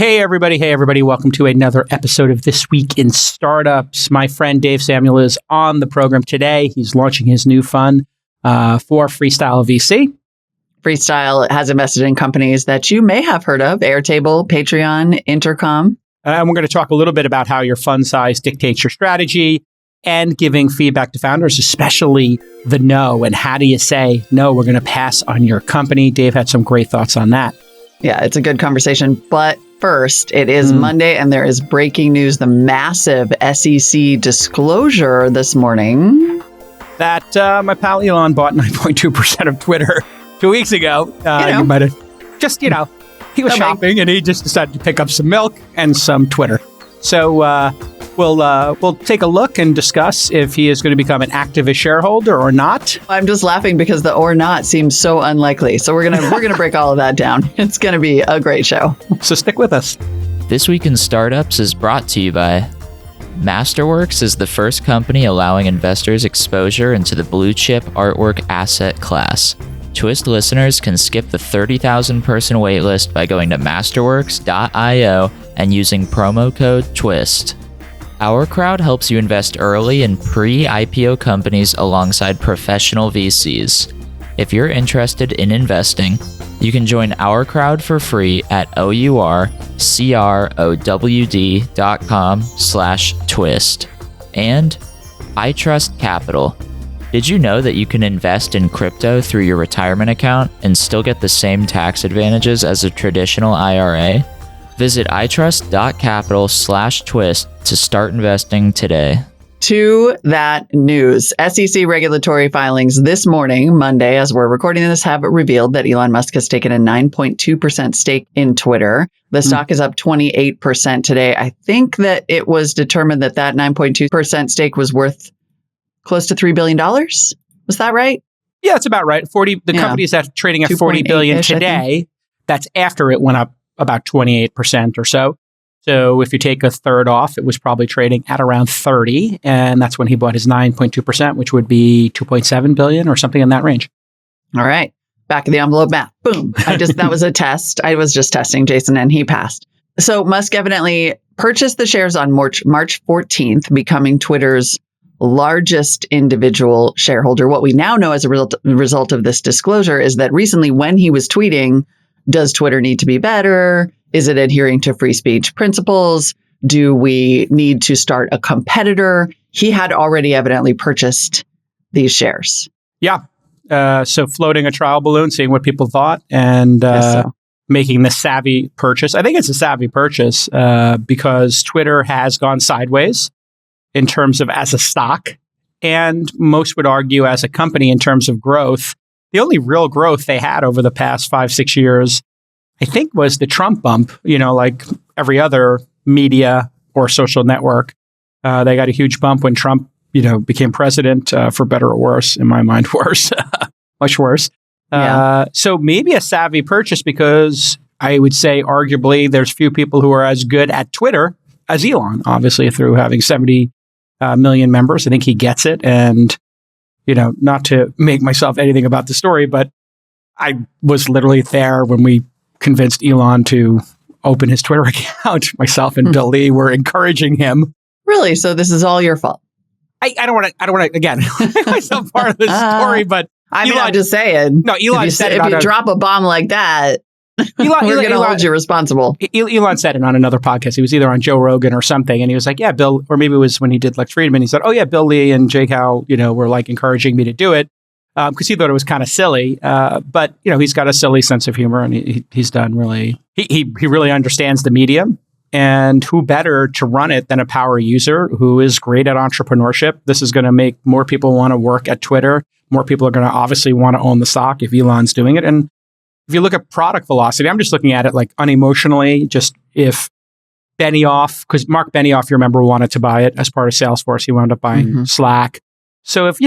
Hey, everybody. Welcome to another episode of This Week in Startups. My friend Dave Samuel is on the program today. He's launching his new fund for Freestyle VC. Freestyle has invested in companies that you may have heard of: Airtable, Patreon, Intercom. And we're going to talk a little bit about how your fund size dictates your strategy and giving feedback to founders, especially the no. And how do you say, no, we're going to pass on your company? Dave had some great thoughts on that. Yeah, it's a good conversation. But first, it is Monday and there is breaking news, the massive SEC disclosure this morning. That my pal Elon bought 9.2% of Twitter 2 weeks ago. You might have just, he was shopping and he just decided to pick up some milk and some Twitter. So we'll take a look and discuss if he is going to become an activist shareholder or not. I'm just laughing because the or not seems so unlikely. So we're gonna break all of that down. It's gonna be a great show. So stick with us. This Week in Startups is brought to you by Masterworks is the first company allowing investors exposure into the blue chip artwork asset class. Twist listeners can skip the 30,000 person waitlist by going to masterworks.io and using promo code TWIST. Ourcrowd helps you invest early in pre-IPO companies alongside professional VCs. If you're interested in investing, you can join Ourcrowd for free at ourcrowd.com/twist. And iTrust Capital. Did you know that you can invest in crypto through your retirement account and still get the same tax advantages as a traditional IRA? Visit itrust.capital/twist to start investing today. To that news, SEC regulatory filings this morning, Monday, as we're recording this, have revealed that Elon Musk has taken a 9.2% stake in Twitter. The stock is up 28% today. I think that it was determined that 9.2% stake was worth close to $3 billion. Was that right? Yeah, it's about right. The company is trading at $40 billion today. That's after it went up about 28% or so. So if you take a third off, it was probably trading at around 30. And that's when he bought his 9.2%, which would be 2.7 billion or something in that range. All right. Back of the envelope math. Boom. That was a test. I was just testing Jason and he passed. So Musk evidently purchased the shares on March 14th, becoming Twitter's largest individual shareholder. What we now know as a result of this disclosure is that recently when he was tweeting, does Twitter need to be better? Is it adhering to free speech principles? Do we need to start a competitor? He had already evidently purchased these shares. Yeah. So floating a trial balloon, seeing what people thought and making the savvy purchase. I think it's a savvy purchase because Twitter has gone sideways in terms of as a stock, and most would argue as a company in terms of growth. The only real growth they had over the past 5-6 years, I think, was the Trump bump, like every other media or social network. They got a huge bump when Trump, became president, for better or worse, in my mind, worse, much worse. Yeah. So maybe a savvy purchase because I would say arguably there's few people who are as good at Twitter as Elon, obviously through having 70 million members. I think he gets it. And, not to make myself anything about the story, but I was literally there when we convinced Elon to open his Twitter account. Myself and Bill Lee were encouraging him. Really? So this is all your fault? I don't want to, again, make myself part of this story, but Elon, I'm just saying. No, Elon said if you drop a bomb like that, we're going to hold you responsible. Elon said it on another podcast. He was either on Joe Rogan or something. And he was like, yeah, Bill, or maybe it was when he did Lex Friedman. He said, oh yeah, Bill Lee and Jake Howe, were like encouraging me to do it because he thought it was kind of silly. But, he's got a silly sense of humor and he's done really, he really understands the medium. And who better to run it than a power user who is great at entrepreneurship? This is going to make more people want to work at Twitter. More people are going to obviously want to own the stock if Elon's doing it. And if you look at product velocity, I'm just looking at it like unemotionally, just if Benioff, because Mark Benioff, you remember, wanted to buy it as part of Salesforce. He wound up buying Slack. So if,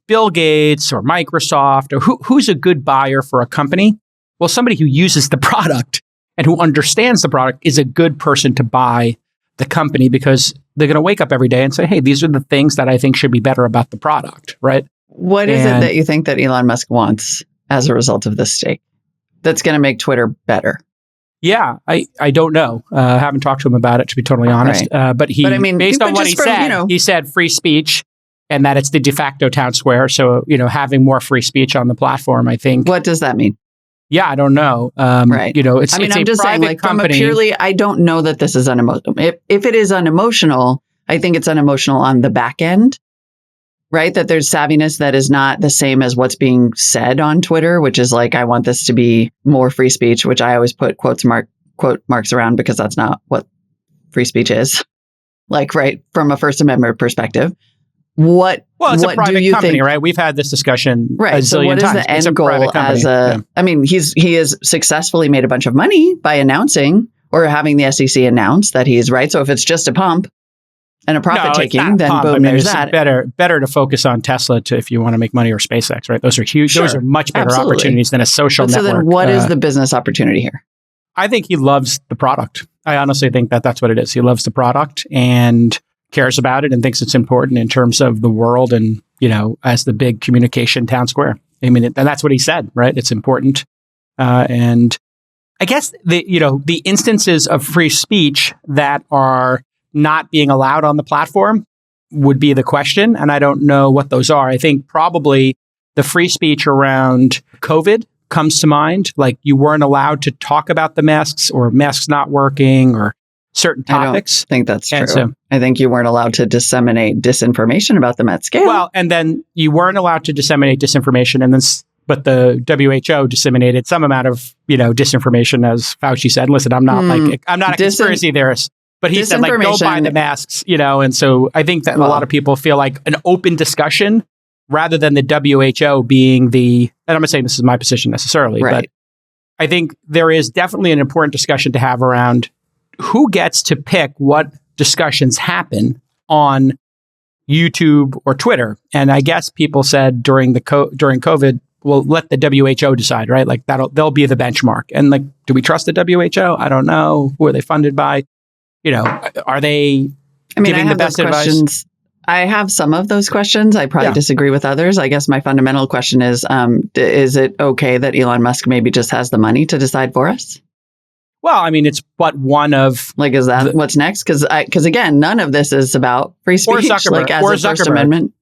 Bill Gates or Microsoft or who's a good buyer for a company? Well, somebody who uses the product and who understands the product is a good person to buy the company because they're going to wake up every day and say, hey, these are the things that I think should be better about the product, right? What is it that you think that Elon Musk wants as a result of this stake that's going to make Twitter better? Yeah, I don't know. I haven't talked to him about it, to be totally honest. Right. But I mean, based on what he said, he said free speech and that it's the de facto town square. So, having more free speech on the platform, I think. What does that mean? Yeah, I don't know. Right. It's I'm a just saying, private company. I don't know that this is unemotional. If it is unemotional, I think it's unemotional on the back end, right? That there's savviness that is not the same as what's being said on Twitter, which is like, I want this to be more free speech, which I always put quote marks around because that's not what free speech is. Like, right, from a First Amendment perspective. Well, it's a private company, right? We've had this discussion a zillion so what times. is the end goal I mean, he has successfully made a bunch of money by announcing or having the SEC announce that he's right. So if it's just a pump and a profit taking, then boom, there's that. Better to focus on Tesla if you want to make money, or SpaceX, right? Those are huge. Sure, those are much bigger opportunities than a social network. So then what is the business opportunity here? I think he loves the product. I honestly think that's what it is. He loves the product and cares about it and thinks it's important in terms of the world and, as the big communication town square. I mean, and that's what he said, right? It's important. And I guess the instances of free speech that are not being allowed on the platform would be the question. And I don't know what those are. I think probably the free speech around COVID comes to mind. Like, you weren't allowed to talk about the masks or masks not working or certain topics. I don't think that's true. So, I think you weren't allowed to disseminate disinformation about them at scale. Well, and then you weren't allowed to disseminate disinformation, but the WHO disseminated some amount of disinformation, as Fauci said. Listen, I'm not a conspiracy theorist, but he said, like, don't buy the masks, and so I think that a lot of people feel like an open discussion rather than the WHO being and I'm not saying this is my position necessarily, but I think there is definitely an important discussion to have around who gets to pick what discussions happen on YouTube or Twitter. And I guess people said during COVID, well, let the WHO decide, right? Like, they'll be the benchmark. And like, do we trust the WHO? I don't know. Who are they funded by? Are they giving the best advice? I have some of those questions. I probably disagree with others. I guess my fundamental question is it okay that Elon Musk maybe just has the money to decide for us? Well, I mean, it's but one of... Like, is that what's next? Because again, none of this is about free speech. Or Zuckerberg. Like, as a First Amendment.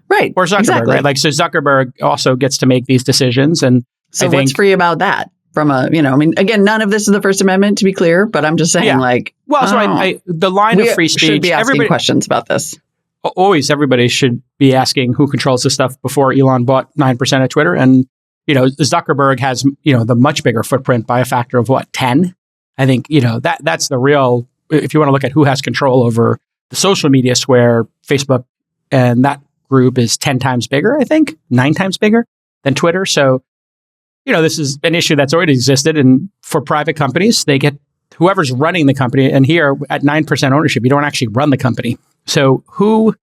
Right. Or Zuckerberg, exactly. Right? Like, so Zuckerberg also gets to make these decisions. And so what's free about that? From again, none of this is the First Amendment, to be clear, but I'm just saying, the line of free speech... We should be asking questions about this. Always, everybody should be asking who controls this stuff before Elon bought 9% of Twitter. And, Zuckerberg has, the much bigger footprint by a factor of 10? I think, that's the real, if you want to look at who has control over the social media square, Facebook, and that group is 10 times bigger, I think, 9 times bigger than Twitter. So, this is an issue that's already existed. And for private companies, they get whoever's running the company. And here at 9% ownership, you don't actually run the company. So who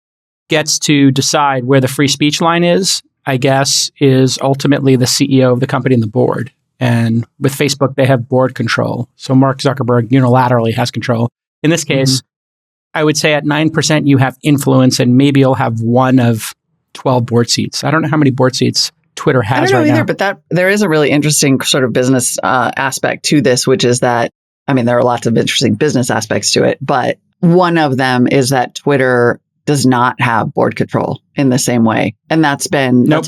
gets to decide where the free speech line is, I guess, is ultimately the CEO of the company and the board. And with Facebook, they have board control. So Mark Zuckerberg unilaterally has control. In this case, I would say at 9%, you have influence, and maybe you'll have one of 12 board seats. I don't know how many board seats Twitter has right now. I don't know either, but there is a really interesting sort of business aspect to this, which is that, there are lots of interesting business aspects to it, but one of them is that Twitter does not have board control in the same way. And that's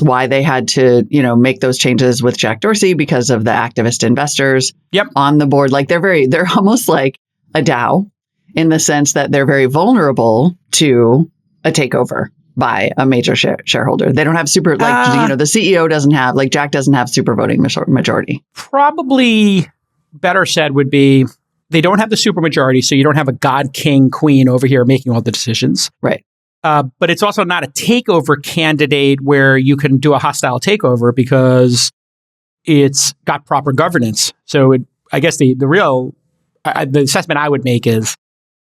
why they had to, make those changes with Jack Dorsey, because of the activist investors on the board. Like, they're almost like a DAO in the sense that they're very vulnerable to a takeover by a major shareholder. They don't have the CEO doesn't have, like, Jack doesn't have super voting majority. Probably better said would be, they don't have the supermajority, so you don't have a god, king, queen over here making all the decisions. Right. But it's also not a takeover candidate where you can do a hostile takeover because it's got proper governance. So I guess the real the assessment I would make is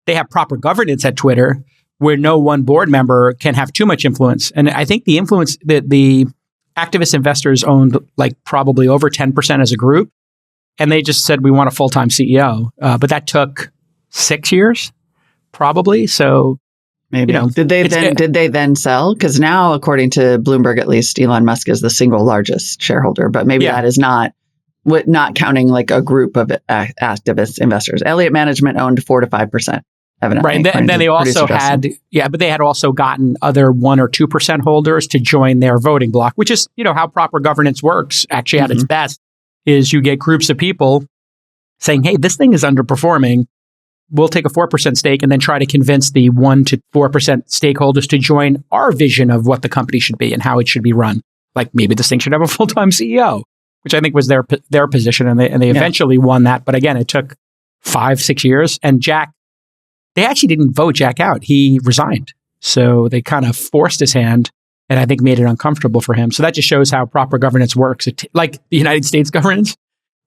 they have proper governance at Twitter where no one board member can have too much influence. And I think the influence that the activist investors owned like probably over 10% as a group. And they just said, we want a full-time CEO. But that took 6 years, probably. So maybe. Did they then sell? Because now, according to Bloomberg, at least, Elon Musk is the single largest shareholder. But maybe that is not not counting like a group of activist investors. Elliott Management owned 4 to 5%. Evidently, right. And then they also had, but they had also gotten other 1 or 2% holders to join their voting block, which is, how proper governance works actually at its best, is you get groups of people saying, hey, this thing is underperforming. We'll take a 4% stake and then try to convince the 1 to 4% stakeholders to join our vision of what the company should be and how it should be run. Like maybe this thing should have a full-time CEO, which I think was their position. And they eventually won that. But again, it took 5-6 years. And they actually didn't vote Jack out. He resigned. So they kind of forced his hand and I think made it uncomfortable for him. So that just shows how proper governance works. Like the United States governance,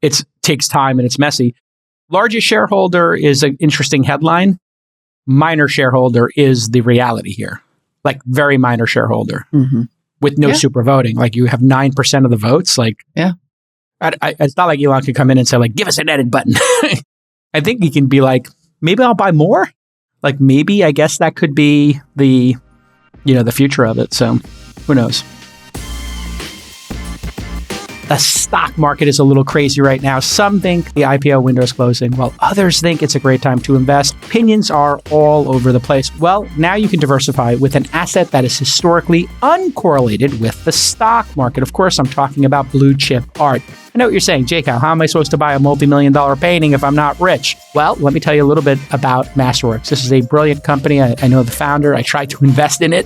it takes time and it's messy. Largest shareholder is an interesting headline. Minor shareholder is the reality here. Like very minor shareholder with no super voting. Like you have 9% of the votes. Like, it's not like Elon could come in and say like, give us an edit button. I think he can be like, maybe I'll buy more. Like maybe, I guess that could be the future of it. So who knows? The stock market is a little crazy right now. Some think the IPO window is closing, while others think it's a great time to invest. Opinions are all over the place. Well, now you can diversify with an asset that is historically uncorrelated with the stock market. Of course, I'm talking about blue chip art. I know what you're saying, Jake, how am I supposed to buy a multi-million-dollar painting if I'm not rich? Well, let me tell you a little bit about Masterworks. This is a brilliant company. I know the founder. I tried to invest in it.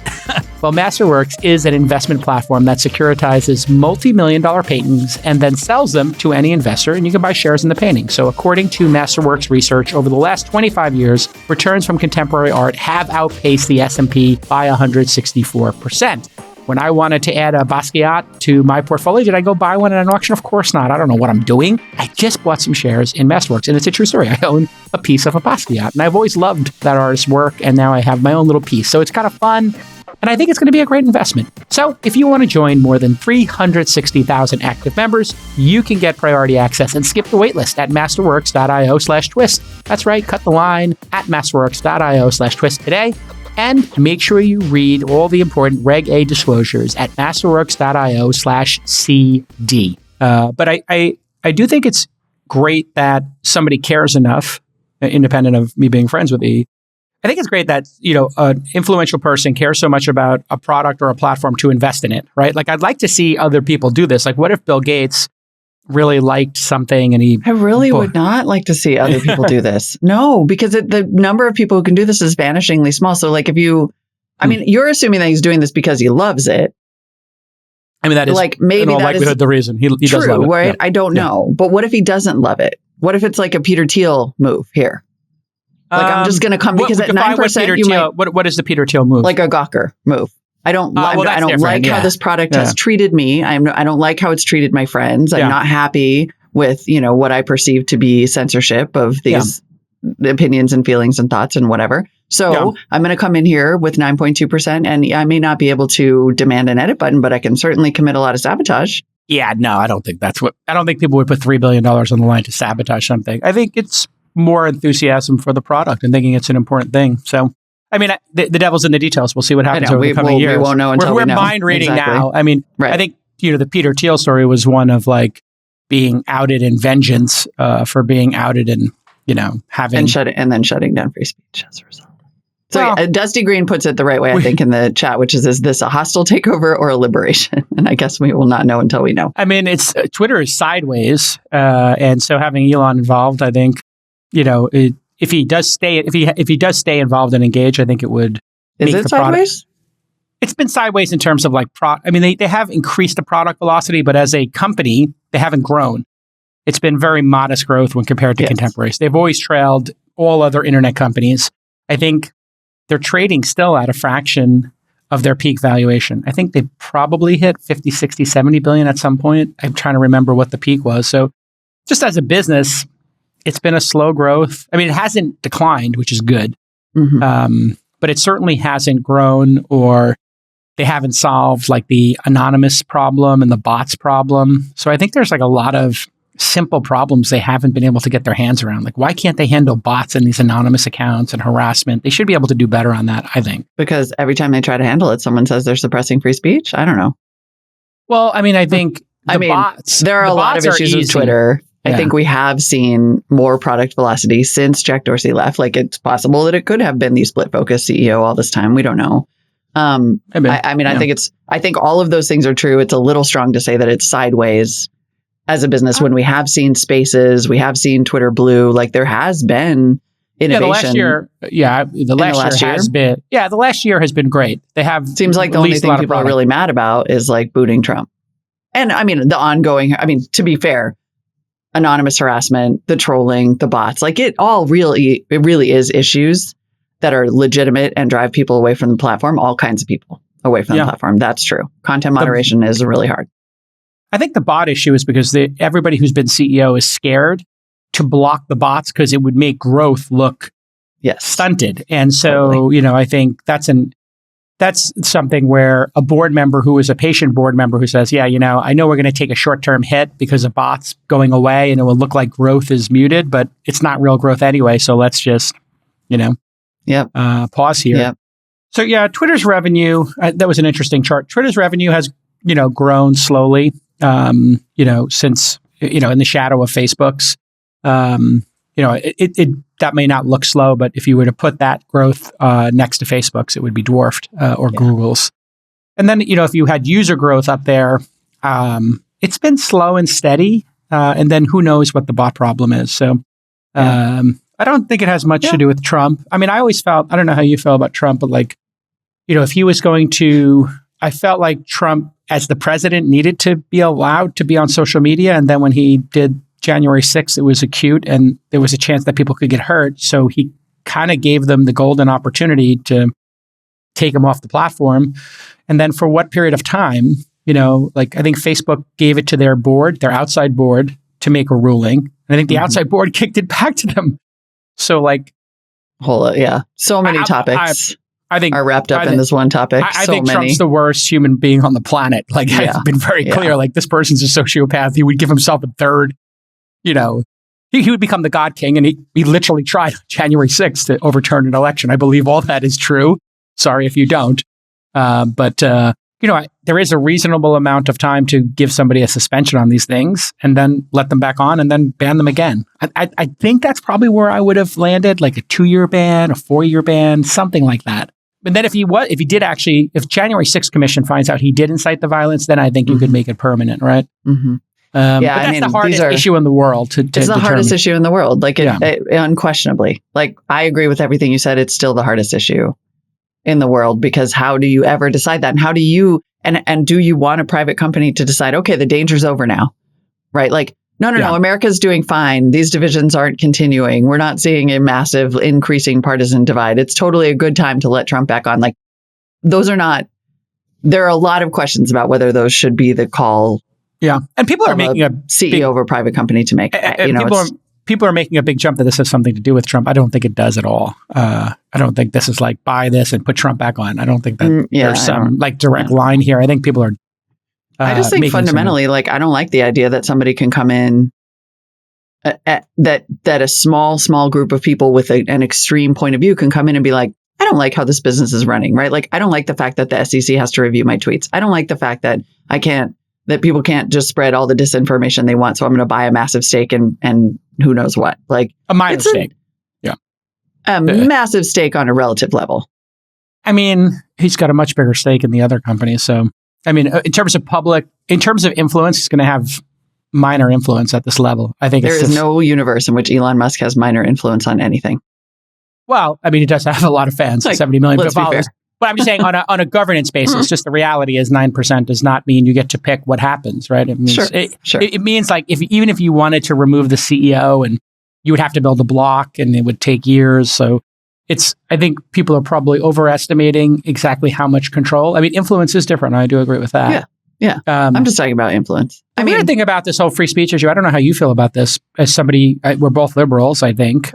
Well, Masterworks is an investment platform that securitizes multi-million-dollar paintings and then sells them to any investor, and you can buy shares in the painting. So according to Masterworks research, over the last 25 years, returns from contemporary art have outpaced the S&P by 164%. When I wanted to add a Basquiat to my portfolio, did I go buy one at an auction? Of course not. I don't know what I'm doing. I just bought some shares in Masterworks, and it's a true story. I own a piece of a Basquiat, and I've always loved that artist's work, and now I have my own little piece. So it's kind of fun, and I think it's going to be a great investment. So if you want to join more than 360,000 active members, you can get priority access and skip the waitlist at masterworks.io/twist. That's right, cut the line at masterworks.io/twist today. And make sure you read all the important Reg A disclosures at masterworks.io/CD. But I do think it's great that somebody cares enough, independent of me being friends with E. I think it's great that, an influential person cares so much about a product or a platform to invest in it, right? Like, I'd like to see other people do this. Like, what if Bill Gates really liked something and I really would not like to see other people do this. No, because the number of people who can do this is vanishingly small. So like if you, you're assuming that he's doing this because he loves it. I mean, that is like maybe in all likelihood the reason he does love it. Right? Yeah. I don't know. But what if he doesn't love it? What if it's like a Peter Thiel move here? Like I'm just going to come because at 9%, what is the Peter Thiel move? Like a Gawker move. I don't like how this product has treated me. I don't like how it's treated my friends. I'm not happy with, what I perceive to be censorship of these opinions and feelings and thoughts and whatever. So I'm going to come in here with 9.2%, and I may not be able to demand an edit button, but I can certainly commit a lot of sabotage. Yeah, no, I don't think people would put $3 billion on the line to sabotage something. I think it's more enthusiasm for the product and thinking it's an important thing. So, I mean, the devil's in the details. We'll see what happens over the coming years. We won't know until we know. We're mind reading now. I mean, I think, the Peter Thiel story was one of like being outed in vengeance for being outed and, having... And then shutting down free speech as a result. So Dusty Green puts it the right way, I think, in the chat, which is this a hostile takeover or a liberation? And I guess we will not know until we know. I mean, it's Twitter is sideways. And so having Elon involved, I think, if he does stay involved and engaged, I think it would. Is it sideways? Product. It's been sideways in terms of like they have increased the product velocity, but as a company, they haven't grown. It's been very modest growth when compared to contemporaries. They've always trailed all other internet companies. I think they're trading still at a fraction of their peak valuation. I think they probably hit 50, 60, 70 billion at some point. I'm trying to remember what the peak was. So just as a business, it's been a slow growth. I mean, it hasn't declined, which is good. But it certainly hasn't grown, or they haven't solved like the anonymous problem and the bots problem. So I think there's like a lot of simple problems they haven't been able to get their hands around. Like, why can't they handle bots and these anonymous accounts and harassment? They should be able to do better on that, I think. Because every time they try to handle it, someone says they're suppressing free speech? I don't know. Well, I mean, I think bots. There are a lot of issues with Twitter. Yeah. I think we have seen more product velocity since Jack Dorsey left. Like, it's possible that it could have been the split focus CEO all this time. We don't know. I think all of those things are true. It's a little strong to say that it's sideways as a business when we have seen Spaces, we have seen Twitter Blue. Like, there has been innovation. The last year has been great. They have seems like the only thing people are really mad about is like booting Trump. And the ongoing, to be fair, anonymous harassment, the trolling, the bots, like it really is issues that are legitimate and drive people away from the platform, all kinds of people away from the platform. That's true. Content moderation is really hard. I think the bot issue is because everybody who's been CEO is scared to block the bots because it would make growth look stunted. And so, totally. I think that's something where a board member who is a patient board member who says, I know we're going to take a short-term hit because of bots going away and it will look like growth is muted, but it's not real growth anyway. So let's just, pause here. Yep. So Twitter's revenue, that was an interesting chart. Twitter's revenue has, grown slowly, since, in the shadow of Facebook's. That may not look slow, but if you were to put that growth next to Facebook's, it would be dwarfed or Google's. And then, if you had user growth up there, it's been slow and steady. And then who knows what the bot problem is. So I don't think it has much to do with Trump. I always felt, I don't know how you feel about Trump, but like, if he was going to, I felt like Trump as the president needed to be allowed to be on social media. And then when he did January 6th, it was acute and there was a chance that people could get hurt. So he kind of gave them the golden opportunity to take him off the platform. And then for what period of time, I think Facebook gave it to their board, their outside board, to make a ruling. And I think the outside board kicked it back to them. So so many topics. I think are wrapped up in this one topic. I think Trump's the worst human being on the planet. I've been very clear. Like, this person's a sociopath. He would give himself a third. He would become the God King, and he literally tried January 6th to overturn an election. I believe all that is true. Sorry if you don't. But there is a reasonable amount of time to give somebody a suspension on these things and then let them back on and then ban them again. I think that's probably where I would have landed, like a 2-year ban, a 4-year ban, something like that. And then if January 6th Commission finds out he did incite the violence, then I think you could make it permanent, right? Mm-hmm. But that's the hardest issue in the world to It's the hardest issue in the world. It unquestionably. I agree with everything you said. It's still the hardest issue in the world, because how do you ever decide that? And how do you, and do you want a private company to decide, okay, the danger's over now, right? No, America's doing fine. These divisions aren't continuing. We're not seeing a massive increasing partisan divide. It's totally a good time to let Trump back on. Those are not, there are a lot of questions about whether those should be the call. Yeah. And people are making a CEO of a private company to make. People are making a big jump that this has something to do with Trump. I don't think it does at all. I don't think this is like buy this and put Trump back on. I don't think that there's some direct line here. I think people are. I just think fundamentally, I don't like the idea that somebody can come in, that a small group of people with an extreme point of view can come in and be like, I don't like how this business is running, right? I don't like the fact that the SEC has to review my tweets. I don't like the fact that that people can't just spread all the disinformation they want. So I'm going to buy a massive stake and who knows what, a minor stake. A massive stake on a relative level. He's got a much bigger stake in the other companies. So, in terms of influence, he's going to have minor influence at this level. I think there is no universe in which Elon Musk has minor influence on anything. Well, he does have a lot of fans, 70 million followers. But I'm just saying on a governance basis, just the reality is 9% does not mean you get to pick what happens, right? It means, it means even if you wanted to remove the CEO, and you would have to build a block and it would take years. So I think people are probably overestimating exactly how much control. Influence is different. I do agree with that. Yeah. I'm just talking about influence. The weird thing about this whole free speech issue, I don't know how you feel about this. As somebody, we're both liberals, I think.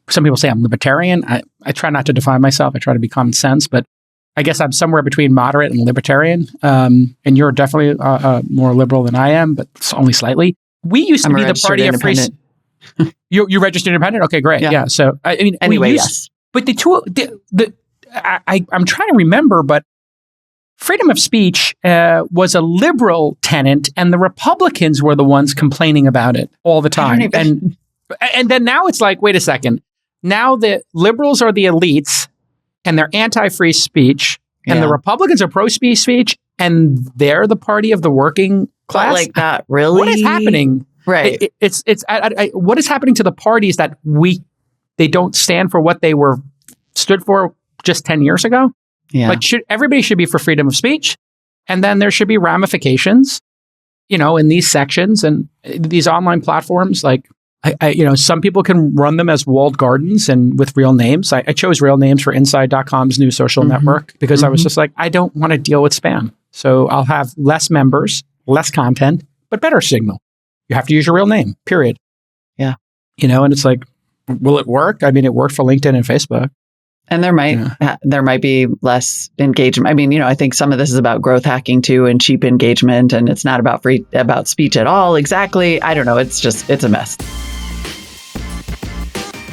Some people say I'm libertarian. I try not to define myself. I try to be common sense, but I guess I'm somewhere between moderate and libertarian. And you're definitely more liberal than I am, but only slightly. We used to be the party of free. You registered independent? Okay, great. Yeah. So anyway, yes. But I'm trying to remember, but freedom of speech was a liberal tenant, and the Republicans were the ones complaining about it all the time. And then now it's like, wait a second. Now the liberals are the elites, and they're anti-free speech, and the Republicans are pro-free speech, and they're the party of the working class. But like that, really? What is happening? Right. What is happening to the parties that they don't stand for what they stood for just 10 years ago? Yeah. Like everybody should be for freedom of speech, and then there should be ramifications, in these sections and these online platforms. Like, some people can run them as walled gardens and with real names. I chose real names for Inside.com's new social network because I was just like, I don't want to deal with spam. So I'll have less members, less content, but better signal. You have to use your real name, period. Yeah. And it's like, will it work? I mean, it worked for LinkedIn and Facebook. And there might be less engagement. I mean, I think some of this is about growth hacking too, and cheap engagement, and it's not about speech at all. Exactly. I don't know. It's a mess.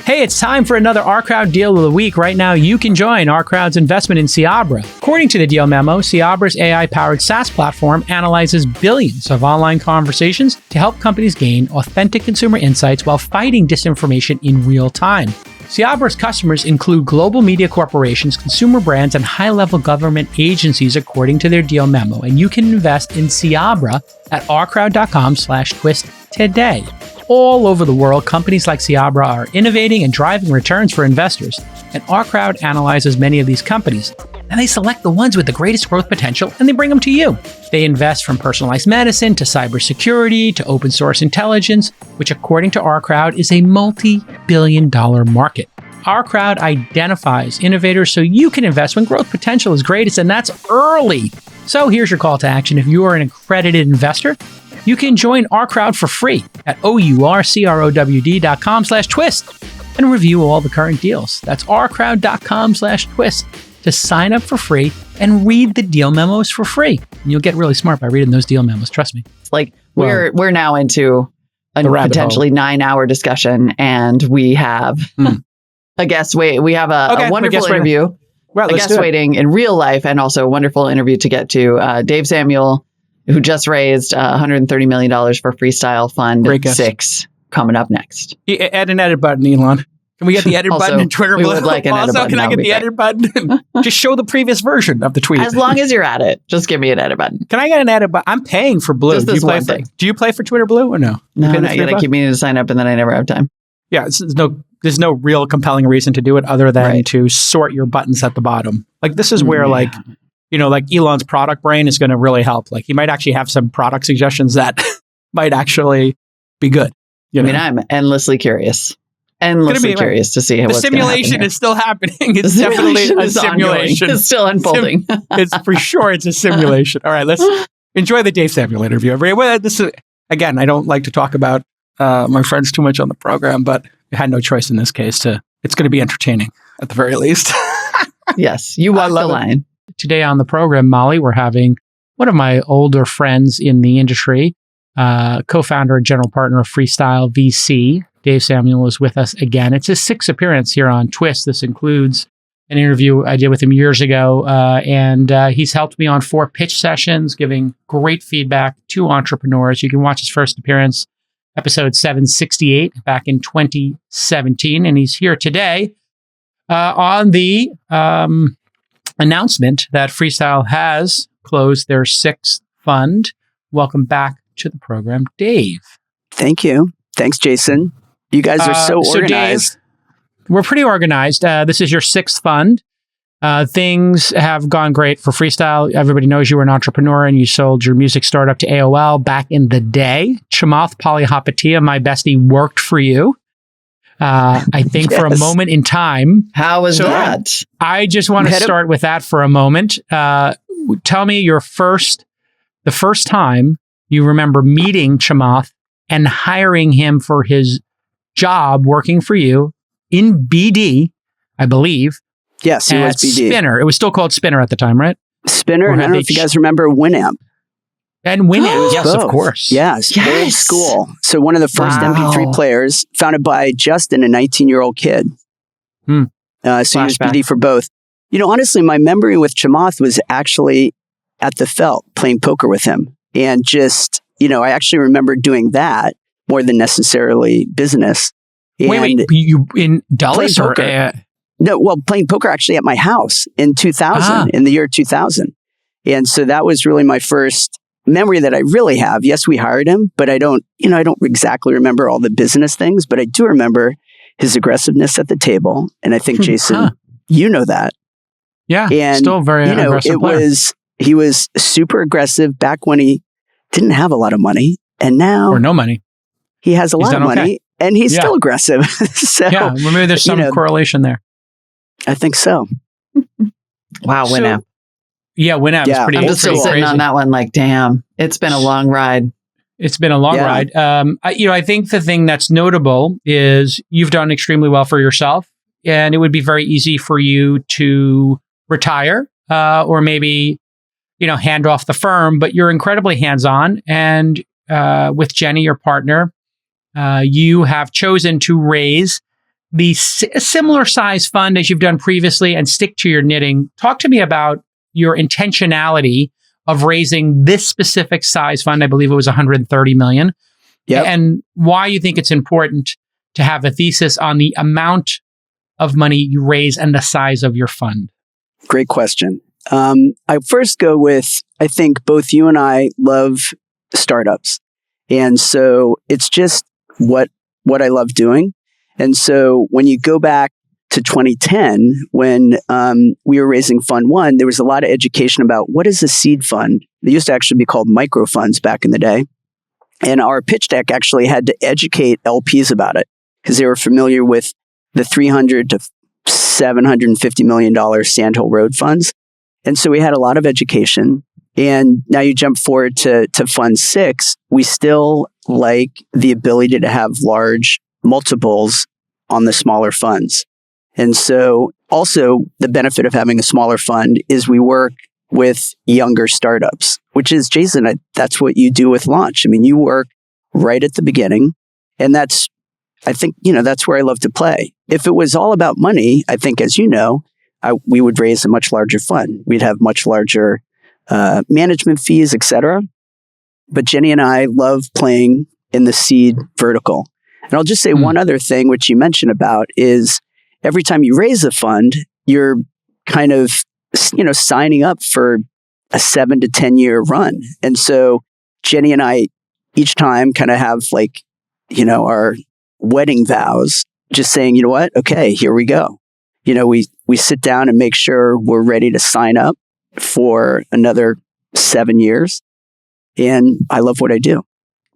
Hey, it's time for another Ourcrowd deal of the week. Right now, you can join Ourcrowd's investment in Ciabra. According to the deal memo, Ciabra's AI-powered SaaS platform analyzes billions of online conversations to help companies gain authentic consumer insights while fighting disinformation in real time. Ciabra's customers include global media corporations, consumer brands, and high-level government agencies, according to their deal memo. And you can invest in Ciabra at ourcrowd.com/twist today. All over the world, companies like Ciabra are innovating and driving returns for investors. And Ourcrowd analyzes many of these companies. And they select the ones with the greatest growth potential, and they bring them to you. They invest from personalized medicine to cybersecurity to open source intelligence, which according to Ourcrowd is a multi-billion-dollar market. Ourcrowd identifies innovators so you can invest when growth potential is greatest, and that's early. So here's your call to action. If you are an accredited investor, you can join Ourcrowd for free at ourcrowd.com/twist and review all the current deals. That's ourcrowd.com/twist. to sign up for free and read the deal memos for free. And you'll get really smart by reading those deal memos. Trust me. It's like we're now into a potentially 9-hour discussion, and we have a guest wait. We have a wonderful interview. Well, a guest waiting in real life, and also a wonderful interview to get to. Dave Samuel, who just raised $130 million for Freestyle Fund 6, coming up next. Add an edit button, Elon. Can we get the edit button in Twitter Blue? Like also, can I get the edit button? Just show the previous version of the tweet. As long as you're at it, just give me an edit button. Can I get an edit button? I'm paying for Blue. Do you play for Twitter Blue or no? No, not yet. I keep meaning to sign up, and then I never have time. Yeah, there's no real compelling reason to do it other than to sort your buttons at the bottom. Like this is where like Elon's product brain is going to really help. Like he might actually have some product suggestions that might actually be good. I mean, I'm endlessly curious. Curious to see how the simulation is still happening. It's definitely a simulation. It's still unfolding. It's for sure. It's a simulation. All right, let's enjoy the Dave Samuel interview. This is, again, I don't like to talk about my friends too much on the program, but I had no choice in this case. It's going to be entertaining at the very least. Yes, you walk the line. Today on the program, Molly, we're having one of my older friends in the industry, co-founder and general partner of Freestyle VC. Dave Samuel is with us again. It's his 6th appearance here on Twist. This includes an interview I did with him years ago, and he's helped me on 4 pitch sessions, giving great feedback to entrepreneurs. You can watch his first appearance, episode 768, back in 2017, and he's here today on the announcement that Freestyle has closed their 6th fund. Welcome back to the program, Dave. Thank you. Thanks, Jason. You guys are so organized. Dave, we're pretty organized. This is your 6th fund. Things have gone great for Freestyle. Everybody knows you were an entrepreneur and you sold your music startup to AOL back in the day. Chamath Palihapitiya, my bestie, worked for you. I think for a moment in time. How was that? I just want to start with that for a moment. Tell me the first time you remember meeting Chamath and hiring him for his job working for you in BD, I believe. Yes, it was BD. Spinner. It was still called Spinner at the time, right? Spinner, and I don't know if you guys remember Winamp. And Winamp, yes, of course. Yes, old school. So one of the first MP3 players, founded by Justin, a 19-year-old kid. So he was BD for both. Honestly, my memory with Chamath was actually at the Felt playing poker with him. And just, I actually remember doing that more than necessarily business. And wait, you in Dulles or? No, well, playing poker actually at my house in 2000, in the year 2000. And so that was really my first memory that I really have. Yes, we hired him, but I don't exactly remember all the business things, but I do remember his aggressiveness at the table. And I think, Jason, you know that. Yeah, and, still very aggressive player. He was super aggressive back when he didn't have a lot of money. And now... Or no money. He has a lot of money, and he's still aggressive. So, maybe there's some correlation there. I think so. Wow, Winamp. Yeah, Winamp is pretty. I'm just still sitting on that one like, damn, it's been a long ride. It's been a long ride. I think the thing that's notable is you've done extremely well for yourself, and it would be very easy for you to retire or maybe, hand off the firm, but you're incredibly hands-on. And with Jenny, your partner, you have chosen to raise the similar size fund as you've done previously and stick to your knitting. Talk to me about your intentionality of raising this specific size fund. I believe it was 130 million. Yep. And why you think it's important to have a thesis on the amount of money you raise and the size of your fund. Great question. I first go with, I think both you and I love startups. And so it's just what I love doing. And so when you go back to 2010, when we were raising Fund 1, there was a lot of education about what is a seed fund. They used to actually be called micro funds back in the day. And our pitch deck actually had to educate LPs about it because they were familiar with the $300 to $750 million Sand Hill Road funds. And so we had a lot of education. And now you jump forward to Fund 6, we still like the ability to have large multiples on the smaller funds. And so also the benefit of having a smaller fund is we work with younger startups, which is, Jason, that's what you do with Launch. I mean, you work right at the beginning. And that's where I love to play. If it was all about money, I think, as you know, we would raise a much larger fund. We'd have much larger management fees, etc. But Jenny and I love playing in the seed vertical. And I'll just say one other thing, which you mentioned about, is every time you raise a fund, you're kind of, signing up for a 7 to 10 year run. And so Jenny and I each time kind of have our wedding vows, just saying, you know what? Okay, here we go. We sit down and make sure we're ready to sign up for another 7 years. And I love what I do.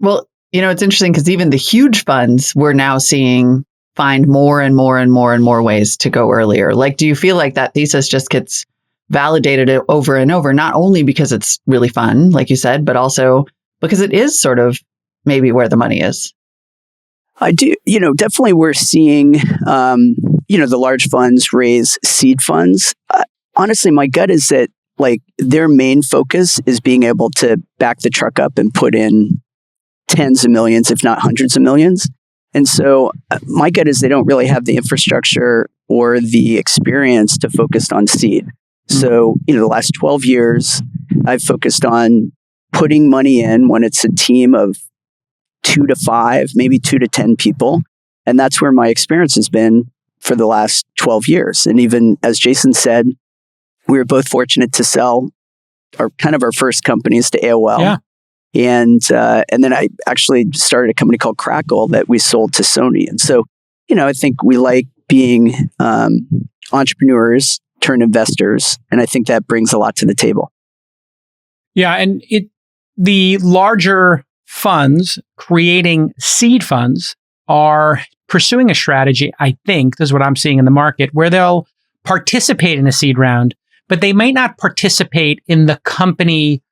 Well, it's interesting because even the huge funds we're now seeing find more and more and more and more ways to go earlier. Like, do you feel like that thesis just gets validated over and over, not only because it's really fun, like you said, but also because it is sort of maybe where the money is? I do. Definitely we're seeing, the large funds raise seed funds. Honestly, my gut is that their main focus is being able to back the truck up and put in tens of millions, if not hundreds of millions. And so my gut is they don't really have the infrastructure or the experience to focus on seed. So, the last 12 years, I've focused on putting money in when it's a team of 2 to 5, maybe 2 to 10 people. And that's where my experience has been for the last 12 years. And even as Jason said, we were both fortunate to sell our first companies to AOL. Yeah. And then I actually started a company called Crackle that we sold to Sony. And so, I think we like being entrepreneurs turned investors. And I think that brings a lot to the table. Yeah. And the larger funds creating seed funds are pursuing a strategy, I think, this is what I'm seeing in the market, where they'll participate in a seed round, but they might not participate in the company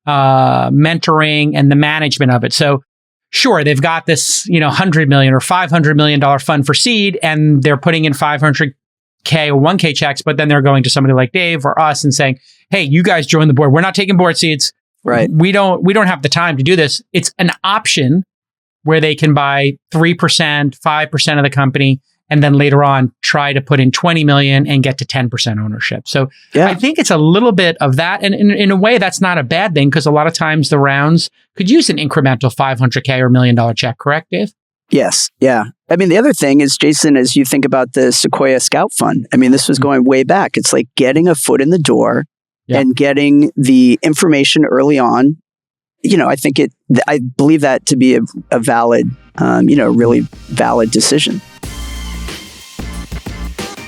mentoring and the management of it. So sure, they've got this, $100 million or $500 million fund for seed, and they're putting in $500K or $1K checks, but then they're going to somebody like Dave or us and saying, hey, you guys join the board. We're not taking board seats. Right. We don't have the time to do this. It's an option where they can buy 3%, 5% of the company and then later on try to put in 20 million and get to 10% ownership. So Yeah. I think it's a little bit of that. And in a way, that's not a bad thing because a lot of times the rounds could use an incremental $500K or $1 million check, correct, Dave? Yes. Yeah. I mean, the other thing is, Jason, as you think about the Sequoia Scout Fund, I mean, this was going way back. It's like getting a foot in the door and getting the information early on. I think I believe that to be a valid, really valid decision.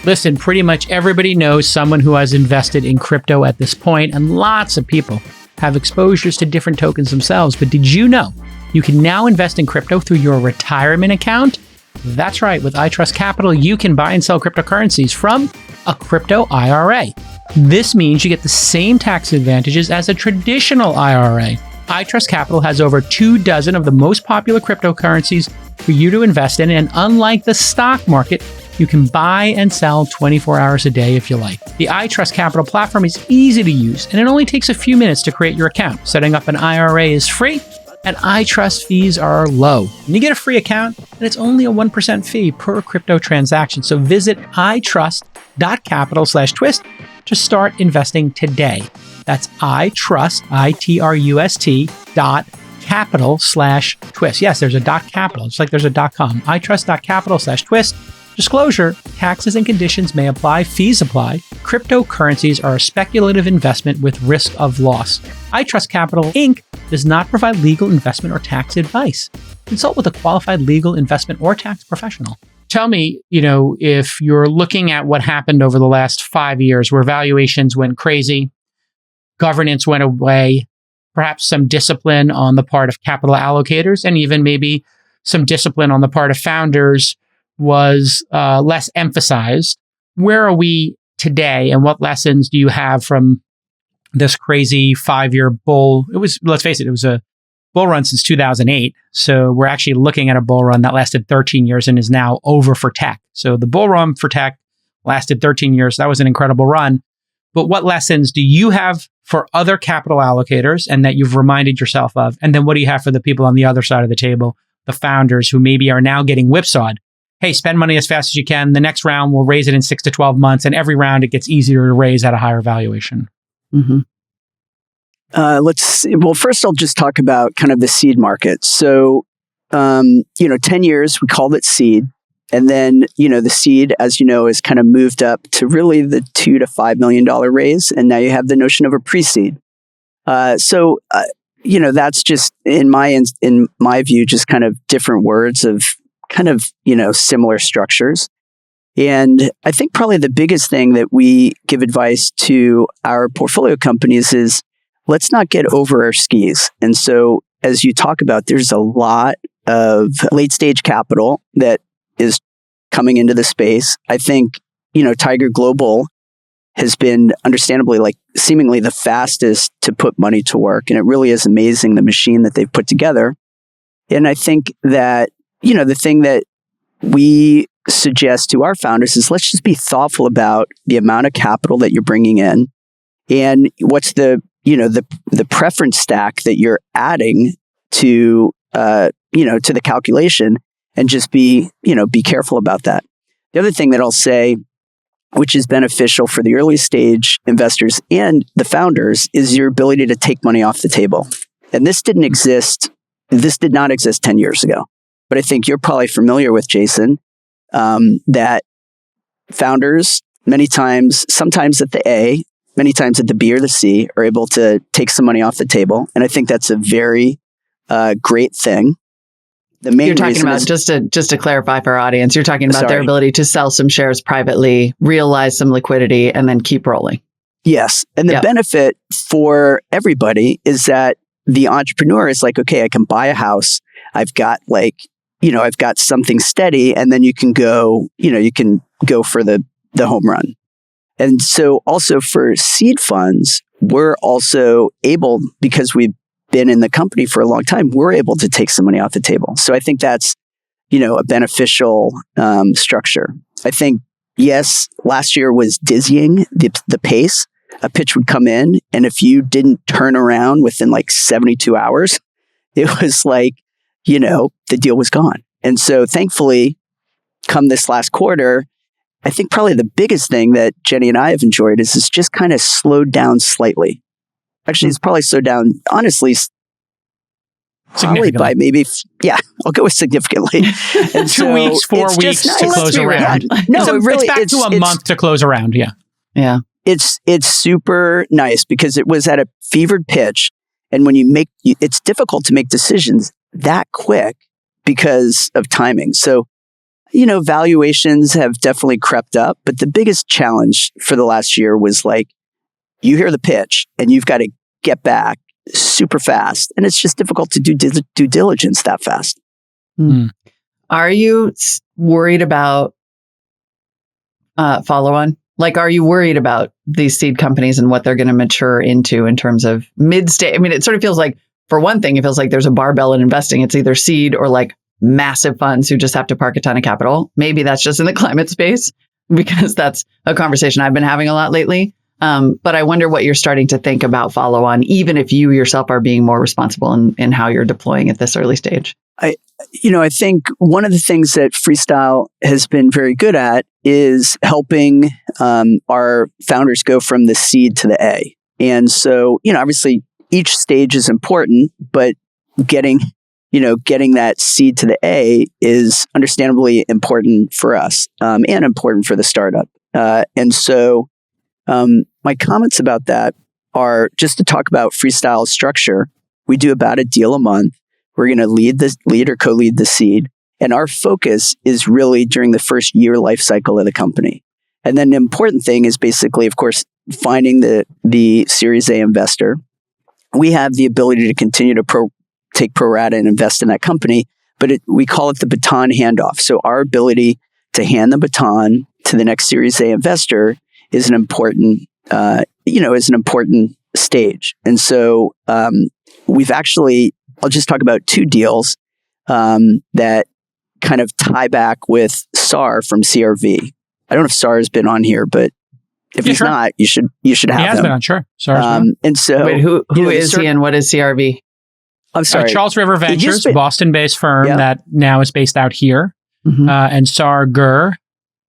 Listen, pretty much everybody knows someone who has invested in crypto at this point, and lots of people have exposures to different tokens themselves. But did you know you can now invest in crypto through your retirement account? That's right. With iTrust Capital, you can buy and sell cryptocurrencies from a crypto IRA. This means you get the same tax advantages as a traditional IRA. iTrust Capital has over 24 of the most popular cryptocurrencies for you to invest in, and unlike the stock market, you can buy and sell 24 hours a day if you like. The iTrust Capital platform is easy to use, and it only takes a few minutes to create your account. Setting up an IRA is free, and iTrust fees are low. And you get a free account, and it's only a 1% fee per crypto transaction. So visit itrust.capital/twist to start investing today. That's iTrust, itrust.capital/twist. Yes, there's a .capital. It's like there's a .com. itrust.capital/twist. Disclosure, taxes and conditions may apply. Fees apply. Cryptocurrencies are a speculative investment with risk of loss. iTrust Capital, Inc. does not provide legal investment or tax advice. Consult with a qualified legal investment or tax professional. Tell me, if you're looking at what happened over the last 5 years where valuations went crazy, governance went away, perhaps some discipline on the part of capital allocators, and even maybe some discipline on the part of founders was less emphasized. Where are we today, and what lessons do you have from this crazy 5-year bull? Let's face it, it was a bull run since 2008. So we're actually looking at a bull run that lasted 13 years and is now over for tech. So the bull run for tech lasted 13 years. That was an incredible run. But what lessons do you have for other capital allocators and that you've reminded yourself of? And then what do you have for the people on the other side of the table, the founders who maybe are now getting whipsawed? Hey, spend money as fast as you can. The next round, we'll raise it in 6 to 12 months. And every round, it gets easier to raise at a higher valuation. Mm-hmm. First I'll just talk about kind of the seed market. So, 10 years, we called it seed. And then, the seed, as you know, has kind of moved up to really the $2 to $5 million raise. And now you have the notion of a pre-seed. That's just in my view, just kind of different words of kind of, similar structures. And I think probably the biggest thing that we give advice to our portfolio companies is let's not get over our skis. And so as you talk about, there's a lot of late stage capital that is coming into the space. I think, Tiger Global has been understandably seemingly the fastest to put money to work. And it really is amazing the machine that they've put together. And I think that, the thing that we suggest to our founders is let's just be thoughtful about the amount of capital that you're bringing in and what's the preference stack that you're adding to the calculation, and just be careful about that. The other thing that I'll say, which is beneficial for the early stage investors and the founders, is your ability to take money off the table. And this did not exist 10 years ago. But I think you're probably familiar with, Jason, that founders sometimes at the A, many times at the B or the C, are able to take some money off the table. And I think that's a very great thing. The main you're talking about, is, just to clarify for our audience, you're talking about their ability to sell some shares privately, realize some liquidity, and then keep rolling. Yes. And the benefit for everybody is that the entrepreneur is like, okay, I can buy a house. I've got I've got something steady, and then you can go for the home run. And so also for seed funds, we're also able, because we've been in the company for a long time, we're able to take some money off the table. So I think that's, a beneficial structure. I think, yes, last year was dizzying, the pace. A pitch would come in, and if you didn't turn around within 72 hours, it was the deal was gone. And so thankfully, come this last quarter, I think probably the biggest thing that Jenny and I have enjoyed is it's just kind of slowed down slightly. Actually, it's probably slowed down, honestly, probably by maybe, I'll go with significantly. And 2 weeks, 4 weeks to close around. No, it's back to a month to close around. Yeah. Yeah. It's super nice because it was at a fevered pitch. And when it's difficult to make decisions that quick because of timing. So, valuations have definitely crept up, but the biggest challenge for the last year was like, you hear the pitch and you've got to get back super fast. And it's just difficult to do due diligence that fast. Mm. Are you worried about follow-on? Like, are you worried about these seed companies and what they're going to mature into in terms of mid-stage? I mean, it sort of feels like, for one thing, it feels like there's a barbell in investing. It's either seed or like massive funds who just have to park a ton of capital. Maybe that's just in the climate space, because that's a conversation I've been having a lot lately. But I wonder what you're starting to think about follow-on, even if you yourself are being more responsible in how you're deploying at this early stage. I think one of the things that Freestyle has been very good at is helping our founders go from the seed to the A. And so, obviously each stage is important, but getting that seed to the A is understandably important for us and important for the startup. And so my comments about that are just to talk about Freestyle's structure. We do about a deal a month. We're going to lead or co-lead the seed. And our focus is really during the first year life cycle of the company. And then the important thing is basically, of course, finding the Series A investor. We have the ability to continue to take pro rata and invest in that company, but we call it the baton handoff. So our ability to hand the baton to the next Series A investor is an important, stage. And so we've actually, I'll just talk about 2 deals that kind of tie back with SAR from CRV. I don't know if SAR has been on here, but if he's not, you should have him. He has been on, sure. SAR's and so, wait, who is he and what is CRV? I'm sorry, Charles River Ventures, Boston-based firm that now is based out here, and SAR Gur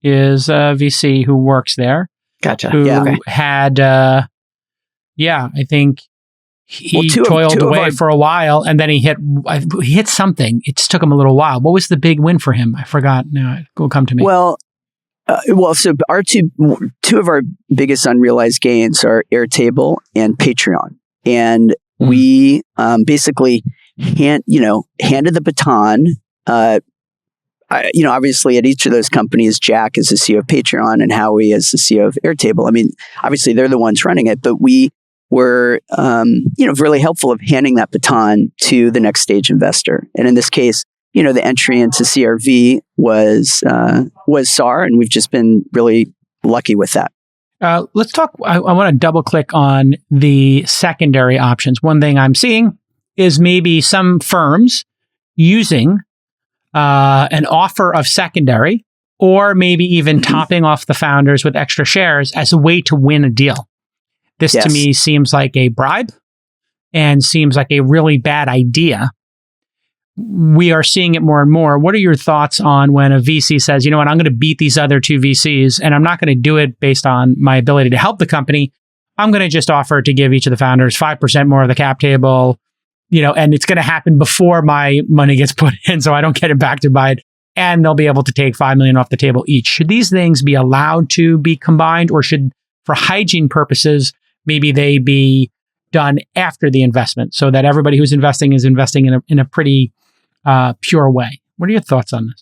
is a VC who works there. Gotcha. Who had, I think he toiled away for a while, and then he hit something. It just took him a little while. What was the big win for him? I forgot. Now it will come to me. So our two of our biggest unrealized gains are Airtable and Patreon, and we basically handed the baton. Obviously at each of those companies, Jack is the CEO of Patreon and Howie is the CEO of Airtable. I mean, obviously they're the ones running it, but we were, really helpful of handing that baton to the next stage investor. And in this case, the entry into CRV was SAR, and we've just been really lucky with that. Let's talk. I want to double click on the secondary options. One thing I'm seeing is maybe some firms using an offer of secondary, or maybe even topping off the founders with extra shares as a way to win a deal. This to me seems like a bribe and seems like a really bad idea. We are seeing it more and more. What are your thoughts on when a VC says, you know what, I'm going to beat these other 2 VCs and I'm not going to do it based on my ability to help the company. I'm going to just offer to give each of the founders 5% more of the cap table, and it's going to happen before my money gets put in, so I don't get it back to buy it. And they'll be able to take $5 million off the table each. Should these things be allowed to be combined, or should, for hygiene purposes, maybe they be done after the investment so that everybody who's investing is investing in a pretty pure way? What are your thoughts on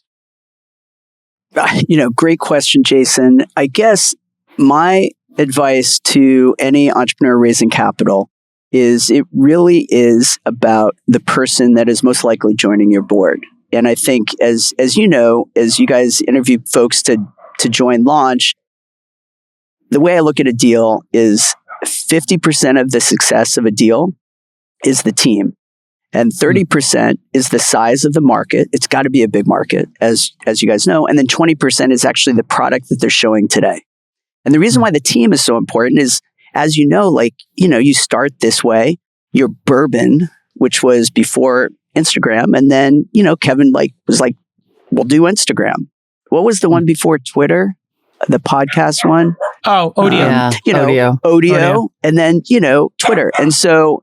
this? Great question, Jason. I guess my advice to any entrepreneur raising capital is it really is about the person that is most likely joining your board. And I think as you guys interview folks to join Launch, the way I look at a deal is 50% of the success of a deal is the team. And 30% is the size of the market. It's got to be a big market, as you guys know. And then 20% is actually the product that they're showing today. And the reason why the team is so important is, as you start this way, your Bourbon, which was before Instagram. And then, Kevin was like, we'll do Instagram. what was the one before Twitter? The podcast one? Oh, Odeo. Odeo. And then, Twitter. And so,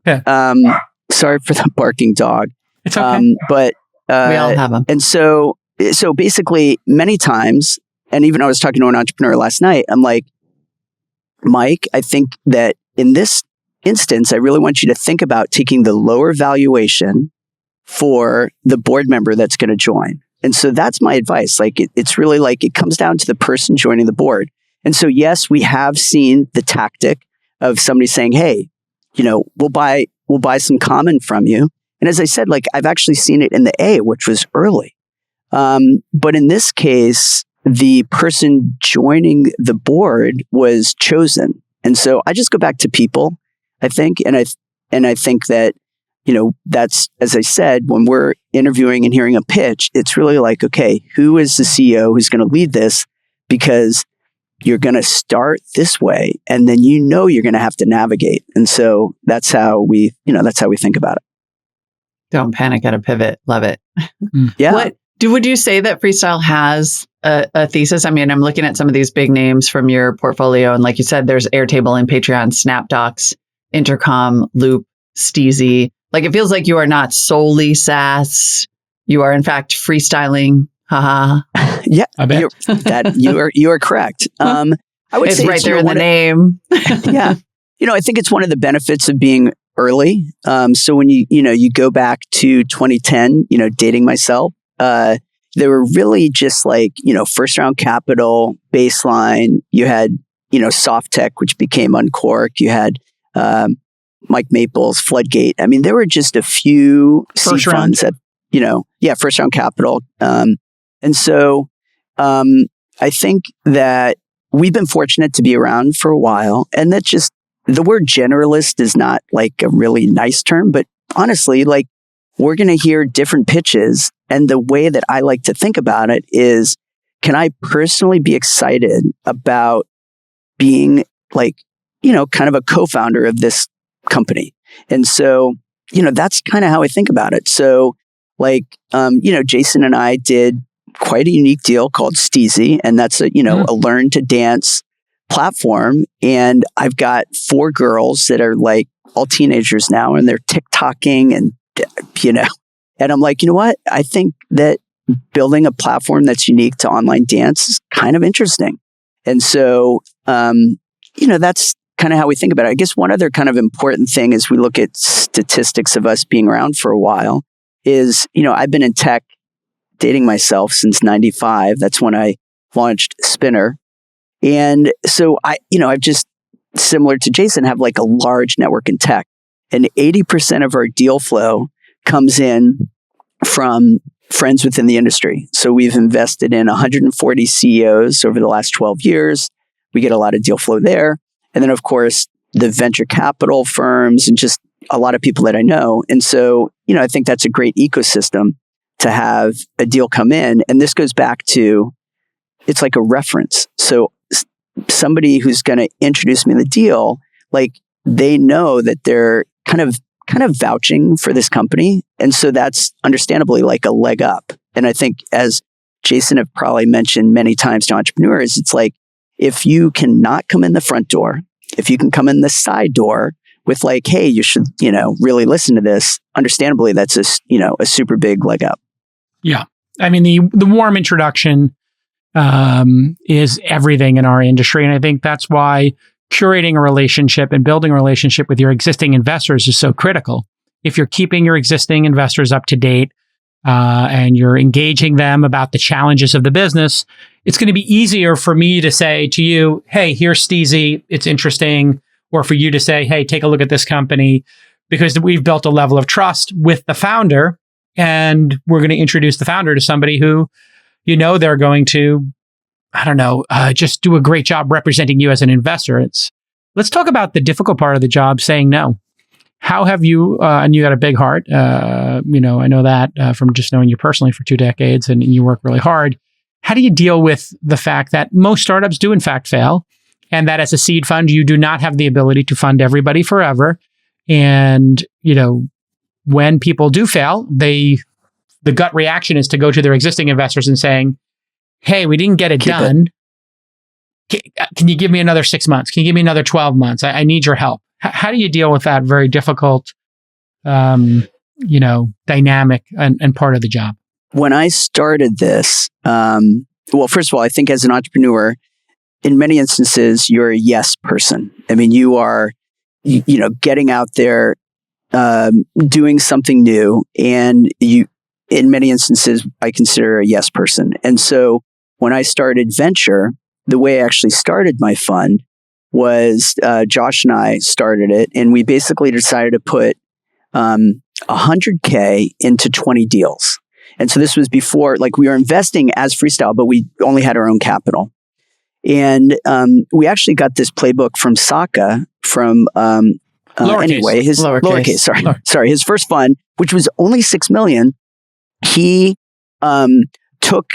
sorry for the barking dog. It's okay. But we all have them. And so basically, many times, and even I was talking to an entrepreneur last night, I'm like, Mike, I think that in this instance, I really want you to think about taking the lower valuation for the board member that's going to join. And so that's my advice. Like, it's really like it comes down to the person joining the board. And so, yes, we have seen the tactic of somebody saying, hey, we'll buy some common from you. And as I said, like, I've actually seen it in the A, which was early. But in this case, the person joining the board was chosen. And so I just go back to people, I think. And I think that, that's, as I said, when we're interviewing and hearing a pitch, it's really like, okay, who is the CEO who's going to lead this? Because you're going to start this way, and then you're going to have to navigate. And so that's how we think about it. Don't panic at a pivot. Love it. Yeah. Would you say that Freestyle has a thesis? I mean, I'm looking at some of these big names from your portfolio, and like you said, there's Airtable and Patreon, SnapDocs, Intercom, Loop, Steezy. Like, it feels like you are not solely SaaS. You are, in fact, freestyling. Haha. Yeah, I bet. You are correct. I would it's say right there in the name. Yeah. I think it's one of the benefits of being early. So when you go back to 2010, dating myself, they were really just like, first round capital, baseline. You had, Soft Tech, which became Uncork. You had Mike Maples, Floodgate. I mean, there were just a few seed funds that, first round capital. And so I think that we've been fortunate to be around for a while. And that just, the word generalist is not like a really nice term, but honestly, like, we're going to hear different pitches. And the way that I like to think about it is, can I personally be excited about being like, kind of a co-founder of this company? And so, that's kind of how I think about it. So like, Jason and I did quite a unique deal called Steezy, and that's a learn to dance platform. And I've got 4 girls that are like all teenagers now, and they're TikToking and, and I'm like, you know what? I think that building a platform that's unique to online dance is kind of interesting. And so, that's kind of how we think about it. I guess one other kind of important thing as we look at statistics of us being around for a while is, I've been in tech, dating myself, since 95. That's when I launched Spinner. And so I've just, similar to Jason, have like a large network in tech. And 80% of our deal flow comes in from friends within the industry. So we've invested in 140 CEOs over the last 12 years. We get a lot of deal flow there. And then, of course, the venture capital firms and just a lot of people that I know. And so, I think that's a great ecosystem to have a deal come in. And this goes back to, it's like a reference. So somebody who's going to introduce me to the deal, like, they know that they're kind of vouching for this company. And so that's understandably like a leg up. And I think, as Jason have probably mentioned many times to entrepreneurs, it's like, if you cannot come in the front door, if you can come in the side door with like, hey, you should, really listen to this, understandably, that's a super big leg up. Yeah. I mean, the warm introduction is everything in our industry. And I think that's why curating a relationship and building a relationship with your existing investors is so critical. If you're keeping your existing investors up to date and you're engaging them about the challenges of the business, it's going to be easier for me to say to you, hey, here's Steezy, it's interesting. Or for you to say, hey, take a look at this company, because we've built a level of trust with the founder, and we're going to introduce the founder to somebody who, they're going to, just do a great job representing you as an investor. Let's talk about the difficult part of the job, saying no. How have you, and you got a big heart, I know that from just knowing you personally for 2 decades, and you work really hard. How do you deal with the fact that most startups do in fact fail, and that as a seed fund, you do not have the ability to fund everybody forever? And, when people do fail, the gut reaction is to go to their existing investors and saying, hey, we didn't get it done. Can you give me another 6 months? Can you give me another 12 months? I need your help. How do you deal with that very difficult, dynamic and part of the job? When I started this, well, first of all, I think as an entrepreneur, in many instances, you're a yes person. I mean, you are, getting out there, doing something new, and in many instances, I consider a yes person. And so when I started venture, the way I actually started my fund was Josh and I started it, and we basically decided to put $100K into 20 deals. And so this was before, we were investing as Freestyle, but we only had our own capital. And we actually got this playbook from Saka from his first fund, which was only 6 million. He took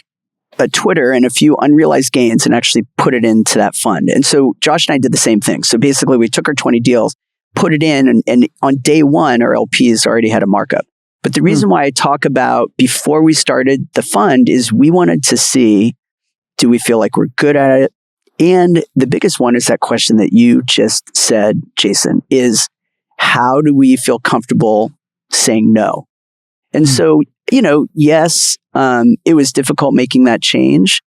a Twitter and a few unrealized gains and actually put it into that fund. And so Josh and I did the same thing. So basically we took our 20 deals, put it in, and on day one, our LPs already had a markup. But the reason why I talk about before we started the fund is we wanted to see, do we feel like we're good at it? And the biggest one is that question that you just said, Jason, is how do we feel comfortable saying no? And so, yes, it was difficult making that change.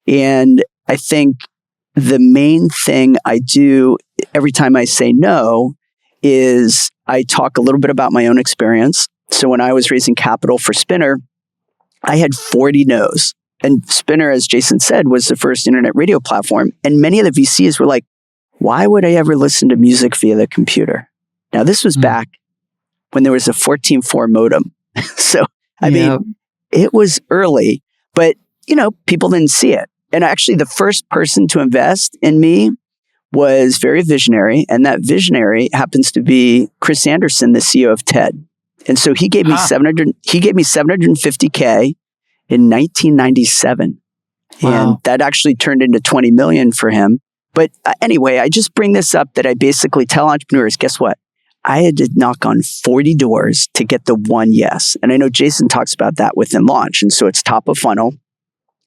And I think the main thing I do every time I say no is I talk a little bit about my own experience. So when I was raising capital for Spinner, I had 40 no's. And Spinner, as Jason said, was the first internet radio platform. And many of the VCs were like, why would I ever listen to music via the computer? Now, this was back when there was a 14.4 modem. So, I mean, it was early, but, people didn't see it. And actually, the first person to invest in me was very visionary. And that visionary happens to be Chris Anderson, the CEO of TED. And so he gave me $750K in 1997. Wow. And that actually turned into 20 million for him. But anyway, I just bring this up that I basically tell entrepreneurs, guess what? I had to knock on 40 doors to get the one yes. And I know Jason talks about that within launch. And so it's top of funnel.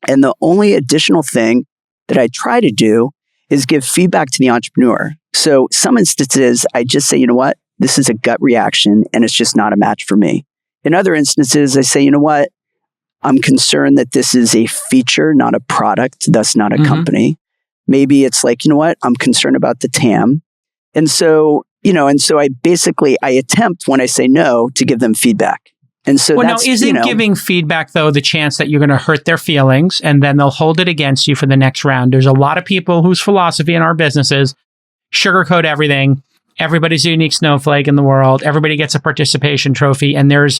And the only additional thing that I try to do is give feedback to the entrepreneur. So some instances, I just say, you know what? This is a gut reaction and it's just not a match for me. In other instances, I say, you know what? I'm concerned that this is a feature, not a product, thus not a company. Maybe it's like, you know what? I'm concerned about the TAM. And so, I attempt when I say no to give them feedback. And so isn't giving feedback, though, the chance that you're going to hurt their feelings and then they'll hold it against you for the next round? There's a lot of people whose philosophy in our businesses sugarcoat everything. Everybody's a unique snowflake in the world. Everybody gets a participation trophy. And there's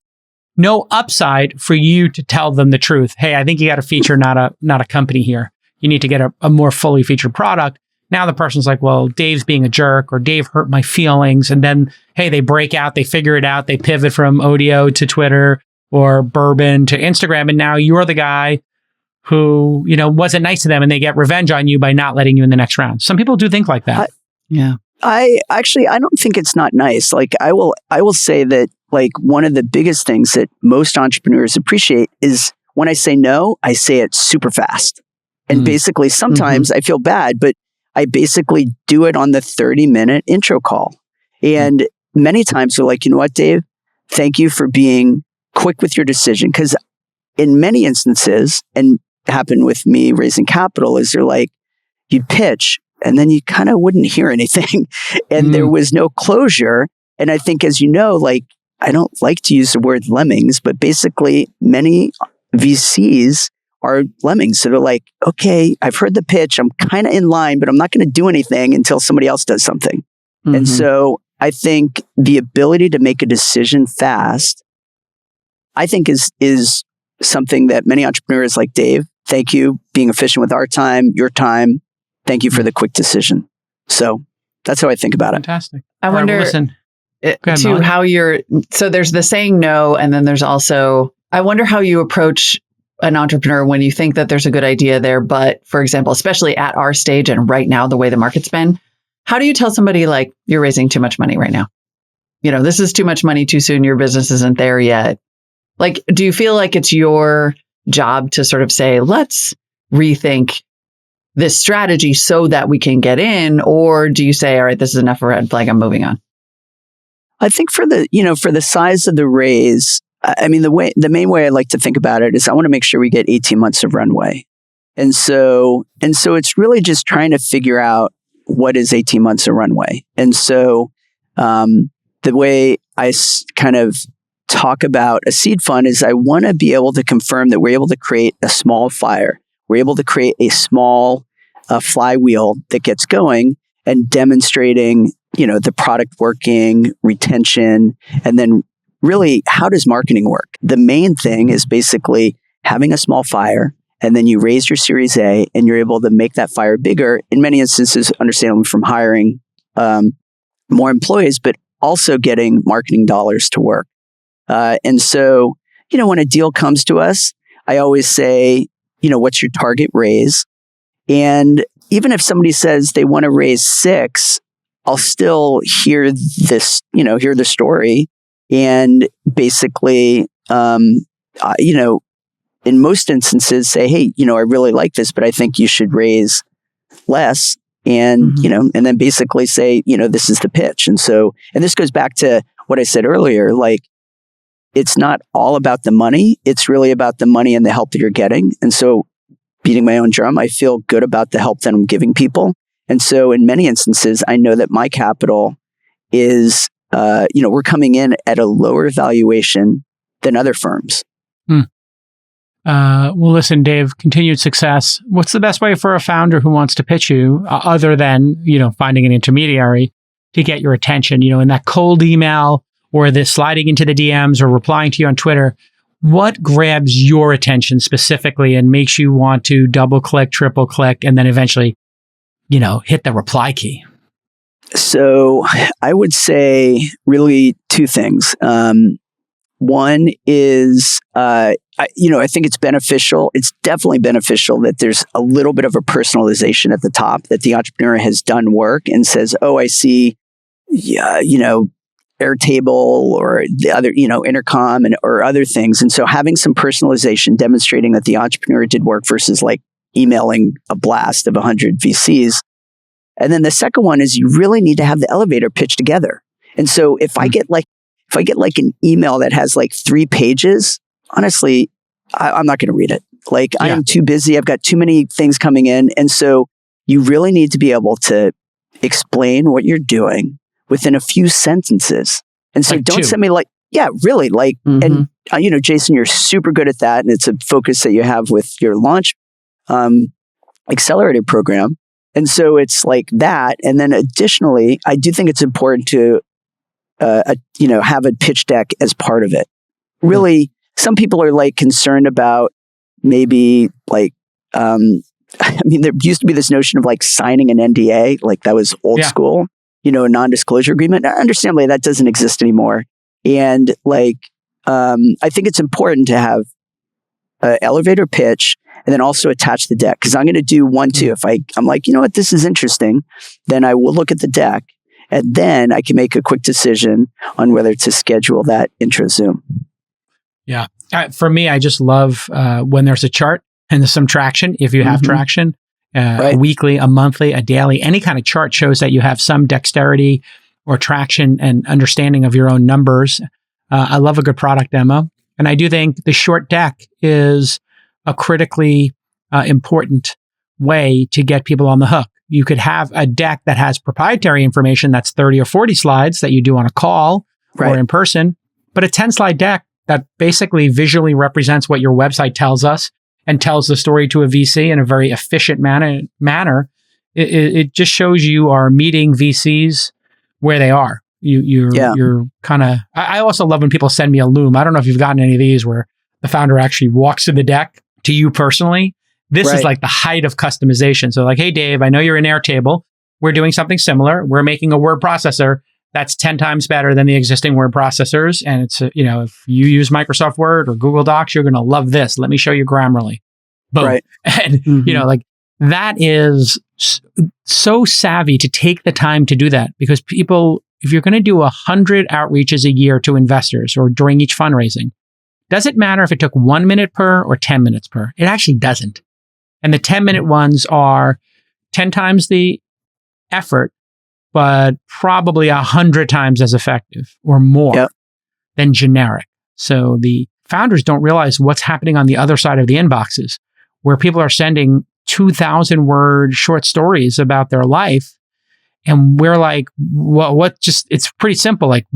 no upside for you to tell them the truth. Hey, I think you got a feature, not a company here. You need to get a more fully featured product. Now the person's like, well, Dave's being a jerk or Dave hurt my feelings. And then, hey, they break out, they figure it out. They pivot from Odeo to Twitter or Bourbon to Instagram. And now you're the guy who, wasn't nice to them and they get revenge on you by not letting you in the next round. Some people do think like that. I don't think it's not nice. I will say that one of the biggest things that most entrepreneurs appreciate is when I say no, I say it super fast. And basically sometimes I feel bad, but I basically do it on the 30-minute intro call. And many times they're like, you know what, Dave, thank you for being quick with your decision. Because in many instances, and happened with me raising capital, is they're like, you'd pitch and then you kind of wouldn't hear anything. And there was no closure. And I think, as you know, I don't like to use the word lemmings, but basically many VCs are lemmings. So they're like, okay, I've heard the pitch. I'm kind of in line, but I'm not going to do anything until somebody else does something. And so I think the ability to make a decision fast, I think is something that many entrepreneurs like Dave, thank you, being efficient with our time, your time. Thank you for the quick decision. So that's how I think about it. Fantastic. I wonder so there's the saying no, and then there's also, I wonder how you approach an entrepreneur when you think that there's a good idea there. But for example, especially at our stage and right now, the way the market's been, how do you tell somebody like, you're raising too much money right now? This is too much money too soon. Your business isn't there yet. Do you feel like it's your job to sort of say, let's rethink this strategy so that we can get in? Or do you say, all right, this is enough of a red flag, I'm moving on? I think for the size of the raise, I mean, the main way I like to think about it is I want to make sure we get 18 months of runway. And so it's really just trying to figure out what is 18 months of runway. And so the way I kind of talk about a seed fund is I want to be able to confirm that we're able to create a small fire. We're able to create a small flywheel that gets going and demonstrating, the product working, retention, and then really, how does marketing work? The main thing is basically having a small fire, and then you raise your Series A, and you're able to make that fire bigger. In many instances, understandably, from hiring more employees, but also getting marketing dollars to work. And so, when a deal comes to us, I always say, what's your target raise? And even if somebody says they want to raise 6, I'll still hear this, hear the story. And basically, in most instances say, hey, I really like this, but I think you should raise less. And, and then basically say, this is the pitch. And this goes back to what I said earlier, like, it's not all about the money. It's really about the money and the help that you're getting. And so beating my own drum, I feel good about the help that I'm giving people. And so in many instances, I know that my capital is, we're coming in at a lower valuation than other firms. Well, listen, Dave, continued success. What's the best way for a founder who wants to pitch you, other than, finding an intermediary to get your attention, in that cold email or the sliding into the DMs or replying to you on Twitter? What grabs your attention specifically and makes you want to double click, triple click, and then eventually, hit the reply key? So I would say really 2 things. One is, I think it's beneficial. It's definitely beneficial that there's a little bit of a personalization at the top, that the entrepreneur has done work and says, oh, I see, Airtable or the other, Intercom or other things. And so having some personalization demonstrating that the entrepreneur did work versus like emailing a blast of 100 VCs. And then the second one is you really need to have the elevator pitch together. And so if I get like an email that has like 3 pages, honestly, I'm not going to read it. Like, I am too busy. I've got too many things coming in. And so you really need to be able to explain what you're doing within a few sentences. And so don't send me really. And Jason, you're super good at that. And it's a focus that you have with your launch accelerator program. And so it's like that. And then additionally, I do think it's important to, have a pitch deck as part of it. Really, some people are like concerned about maybe like, there used to be this notion of like signing an NDA, like that was old school, a non-disclosure agreement. Understandably, that doesn't exist anymore. And like, I think it's important to have an elevator pitch and then also attach the deck. Because I'm going to do 1, 2. If I'm like, this is interesting, then I will look at the deck and then I can make a quick decision on whether to schedule that intro Zoom. Yeah. For me, I just love when there's a chart and there's some traction, if you have traction, a weekly, a monthly, a daily, any kind of chart shows that you have some dexterity or traction and understanding of your own numbers. I love a good product demo. And I do think the short deck is a critically important way to get people on the hook. You could have a deck that has proprietary information that's 30 or 40 slides that you do on a call or in person, but a 10-slide deck that basically visually represents what your website tells us and tells the story to a VC in a very efficient manner. It just shows you are meeting VCs where they are. You're kind of. I also love when people send me a Loom. I don't know if you've gotten any of these where the founder actually walks through the deck to you personally. This is like the height of customization. So like, hey, Dave, I know you're in Airtable. We're doing something similar. We're making a word processor that's 10 times better than the existing word processors. And it's, if you use Microsoft Word or Google Docs, you're going to love this. Let me show you Grammarly. Boom. And, like that is so savvy to take the time to do that, because people, if you're going to do 100 outreaches a year to investors or during each fundraising, does it matter if it took 1 minute per or 10 minutes per? It actually doesn't. And the 10-minute ones are 10 times the effort, but probably 100 times as effective or more than generic. So the founders don't realize what's happening on the other side of the inboxes, where people are sending 2,000 word short stories about their life. And we're like, what just, it's pretty simple. Like,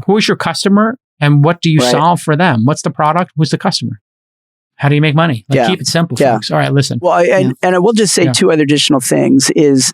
who is your customer and what do you solve for them? What's the product? Who's the customer? How do you make money? Keep it simple, folks. All right, listen. Well, and I will just say two other additional things is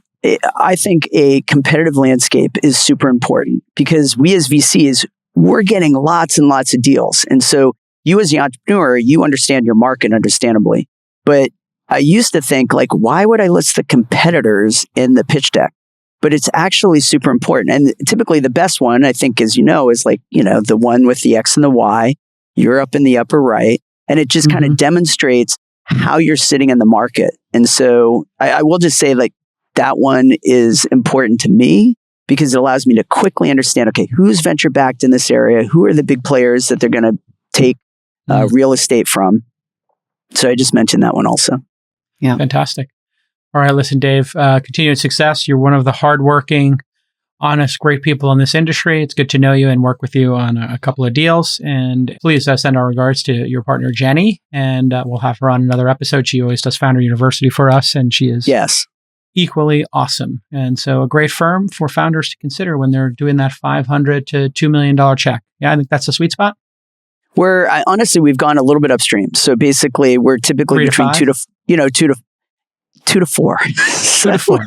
I think a competitive landscape is super important because we as VCs, we're getting lots and lots of deals. And so you as the entrepreneur, you understand your market understandably. But I used to think like, why would I list the competitors in the pitch deck? But it's actually super important. And typically the best one, I think, as you know, is like, the one with the X and the Y. You're up in the upper right. And it just kind of demonstrates how you're sitting in the market. And so I will just say like that one is important to me because it allows me to quickly understand, okay, who's venture backed in this area? Who are the big players that they're going to take real estate from? So I just mentioned that one also. Yeah. Fantastic. All right, listen, Dave, continued success. You're one of the hardworking, honest, great people in this industry. It's good to know you and work with you on a couple of deals. And please send our regards to your partner, Jenny. And we'll have her on another episode. She always does Founder University for us. And she is equally awesome. And so a great firm for founders to consider when they're doing that $500 to $2 million check. Yeah, I think that's the sweet spot. Honestly, we've gone a little bit upstream. So basically, we're typically between 2 to 4. 2 to 4.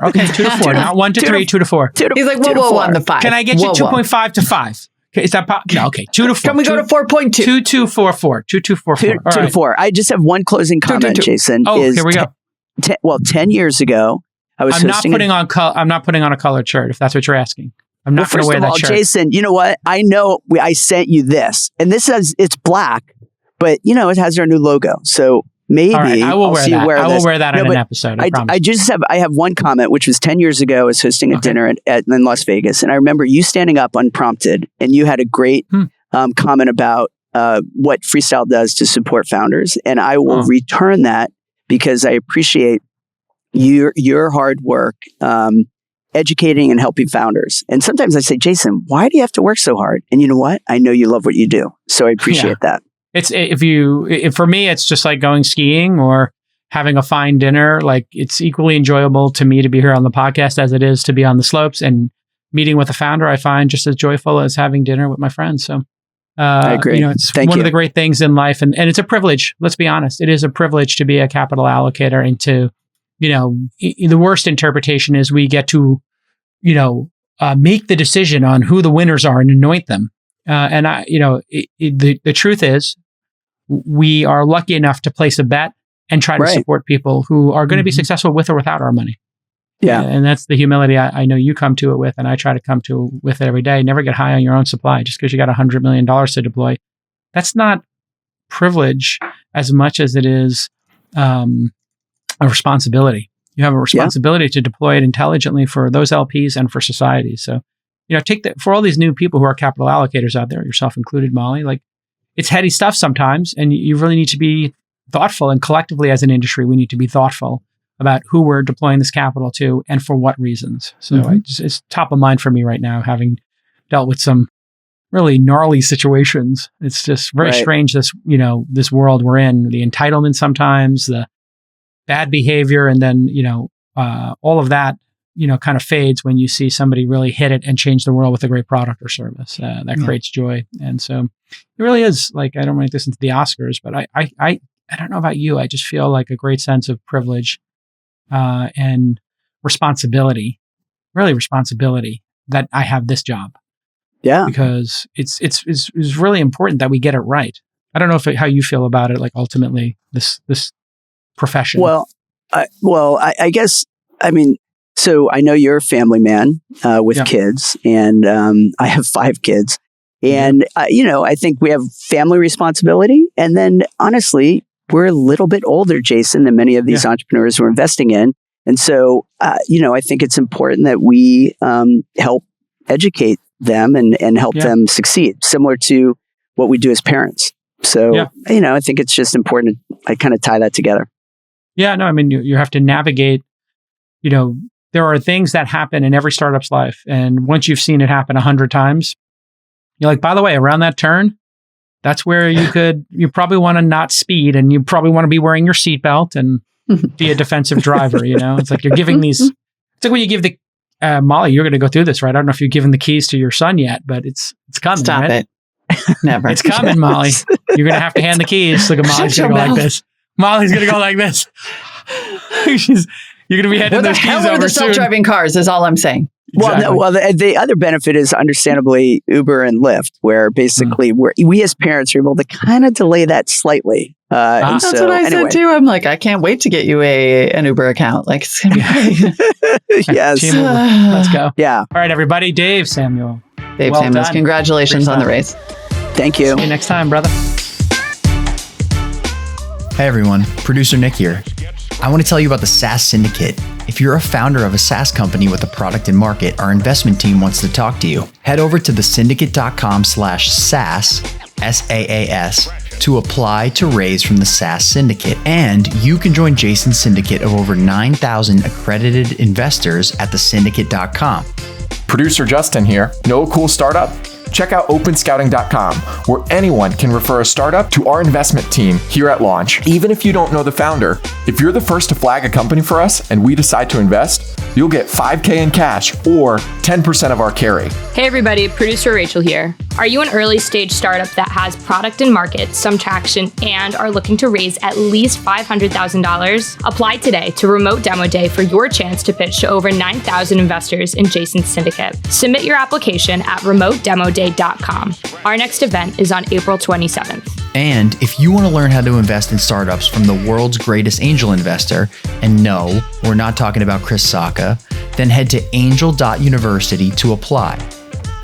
Okay, 2 to 4. Not 1 to 3, 2 to 4. He's like, whoa, on the 5. Can I get you 2.5 to 5? Okay, is that no, okay, 2 to 4. Can we go to 4.2? 2244. 2244. 2 to 4. I just have one closing comment, Jason. Here we go. 10 years ago, I was hosting. I'm not putting on a colored shirt if that's what you're asking. I'm not going to wear that shirt. Jason, you know what? I know I sent you this, and it's black, but it has our new logo. So maybe I will wear that. I will wear that in an episode. I promise. I have one comment, which was 10 years ago. I was hosting a dinner in Las Vegas, and I remember you standing up unprompted, and you had a great comment about what Freestyle does to support founders, and I will return that because I appreciate your hard work educating and helping founders. And sometimes I say, Jason, why do you have to work so hard? And you know what? I know you love what you do, so I appreciate that. It's if for me, it's just like going skiing or having a fine dinner. Like it's equally enjoyable to me to be here on the podcast as it is to be on the slopes, and meeting with a founder I find just as joyful as having dinner with my friends. So I agree. It's one of the great things in life, and it's a privilege. Let's be honest. It is a privilege to be a capital allocator, and to, the worst interpretation is we get to, make the decision on who the winners are and anoint them. The truth is, we are lucky enough to place a bet and try to support people who are going to be successful with or without our money. Yeah. And that's the humility I know you come to it with, and I try to come to with it every day. Never get high on your own supply just because you got $100 million to deploy. That's not privilege as much as it is a responsibility. You have a responsibility to deploy it intelligently for those LPs and for society. So, for all these new people who are capital allocators out there, yourself included, Molly, like it's heady stuff sometimes, and you really need to be thoughtful. And collectively as an industry, we need to be thoughtful about who we're deploying this capital to and for what reasons. So it's top of mind for me right now, having dealt with some really gnarly situations. It's just very strange, this world we're in, the entitlement sometimes, the bad behavior, and then, all of that, kind of fades when you see somebody really hit it and change the world with a great product or service. That creates joy. And so it really is like, I don't make this into the Oscars, but I don't know about you. I just feel like a great sense of privilege and responsibility, really responsibility that I have this job. Yeah. Because it's really important that we get it right. I don't know how you feel about it, like ultimately this profession. Well, I guess, so I know you're a family man with kids, and I have 5 kids. And, I think we have family responsibility. And then honestly, we're a little bit older, Jason, than many of these entrepreneurs we're investing in. And so, I think it's important that we help educate them and help them succeed, similar to what we do as parents. So, I think it's just important. I kind of tie that together. Yeah, no, I mean, you have to navigate, there are things that happen in every startup's life. And once you've seen it happen 100 times, you're like, by the way, around that turn, that's where you probably want to not speed, and you probably want to be wearing your seatbelt and be a defensive driver. It's like you're giving these, it's like when you give the, Molly, you're going to go through this, right? I don't know if you've given the keys to your son yet, but it's coming. Stop right? it. Never. It's coming, Molly. You're going to have to hand the keys. Look at Molly's going to go like this. Molly's going to go like this. You're going to be handing those keys over soon. Where the self-driving cars is all I'm saying. Exactly. Well, the other benefit is understandably Uber and Lyft, where basically we as parents are able to kind of delay that slightly. That's what I said too. I'm like, I can't wait to get you an Uber account. Like, it's gonna be great. Yes. Let's go. Yeah. All right, everybody. Dave Samuel. Dave Samuels, congratulations on the race. Thank you. See you next time, brother. Hey everyone, producer Nick here. I want to tell you about the SaaS Syndicate. If you're a founder of a SaaS company with a product in market, our investment team wants to talk to you. Head over to thesyndicate.com/SaaS, SAAS, to apply to raise from the SaaS Syndicate. And you can join Jason's syndicate of over 9,000 accredited investors at thesyndicate.com. Producer Justin here. Know a cool startup? Check out openscouting.com, where anyone can refer a startup to our investment team here at launch, even if you don't know the founder. If you're the first to flag a company for us and we decide to invest, you'll get $5,000 in cash or 10% of our carry. Hey everybody, producer Rachel here. Are you an early stage startup that has product in market, some traction, and are looking to raise at least $500,000? Apply today to Remote Demo Day for your chance to pitch to over 9,000 investors in Jason's syndicate. Submit your application at remotedemoday.com. Our next event is on April 27th. And if you want to learn how to invest in startups from the world's greatest angel investor, and no, we're not talking about Chris Sacca, then head to angel.university to apply.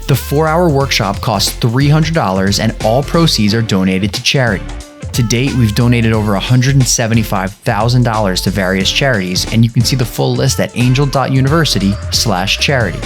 The 4-hour workshop costs $300 and all proceeds are donated to charity. To date, we've donated over $175,000 to various charities, and you can see the full list at angel.university/charity.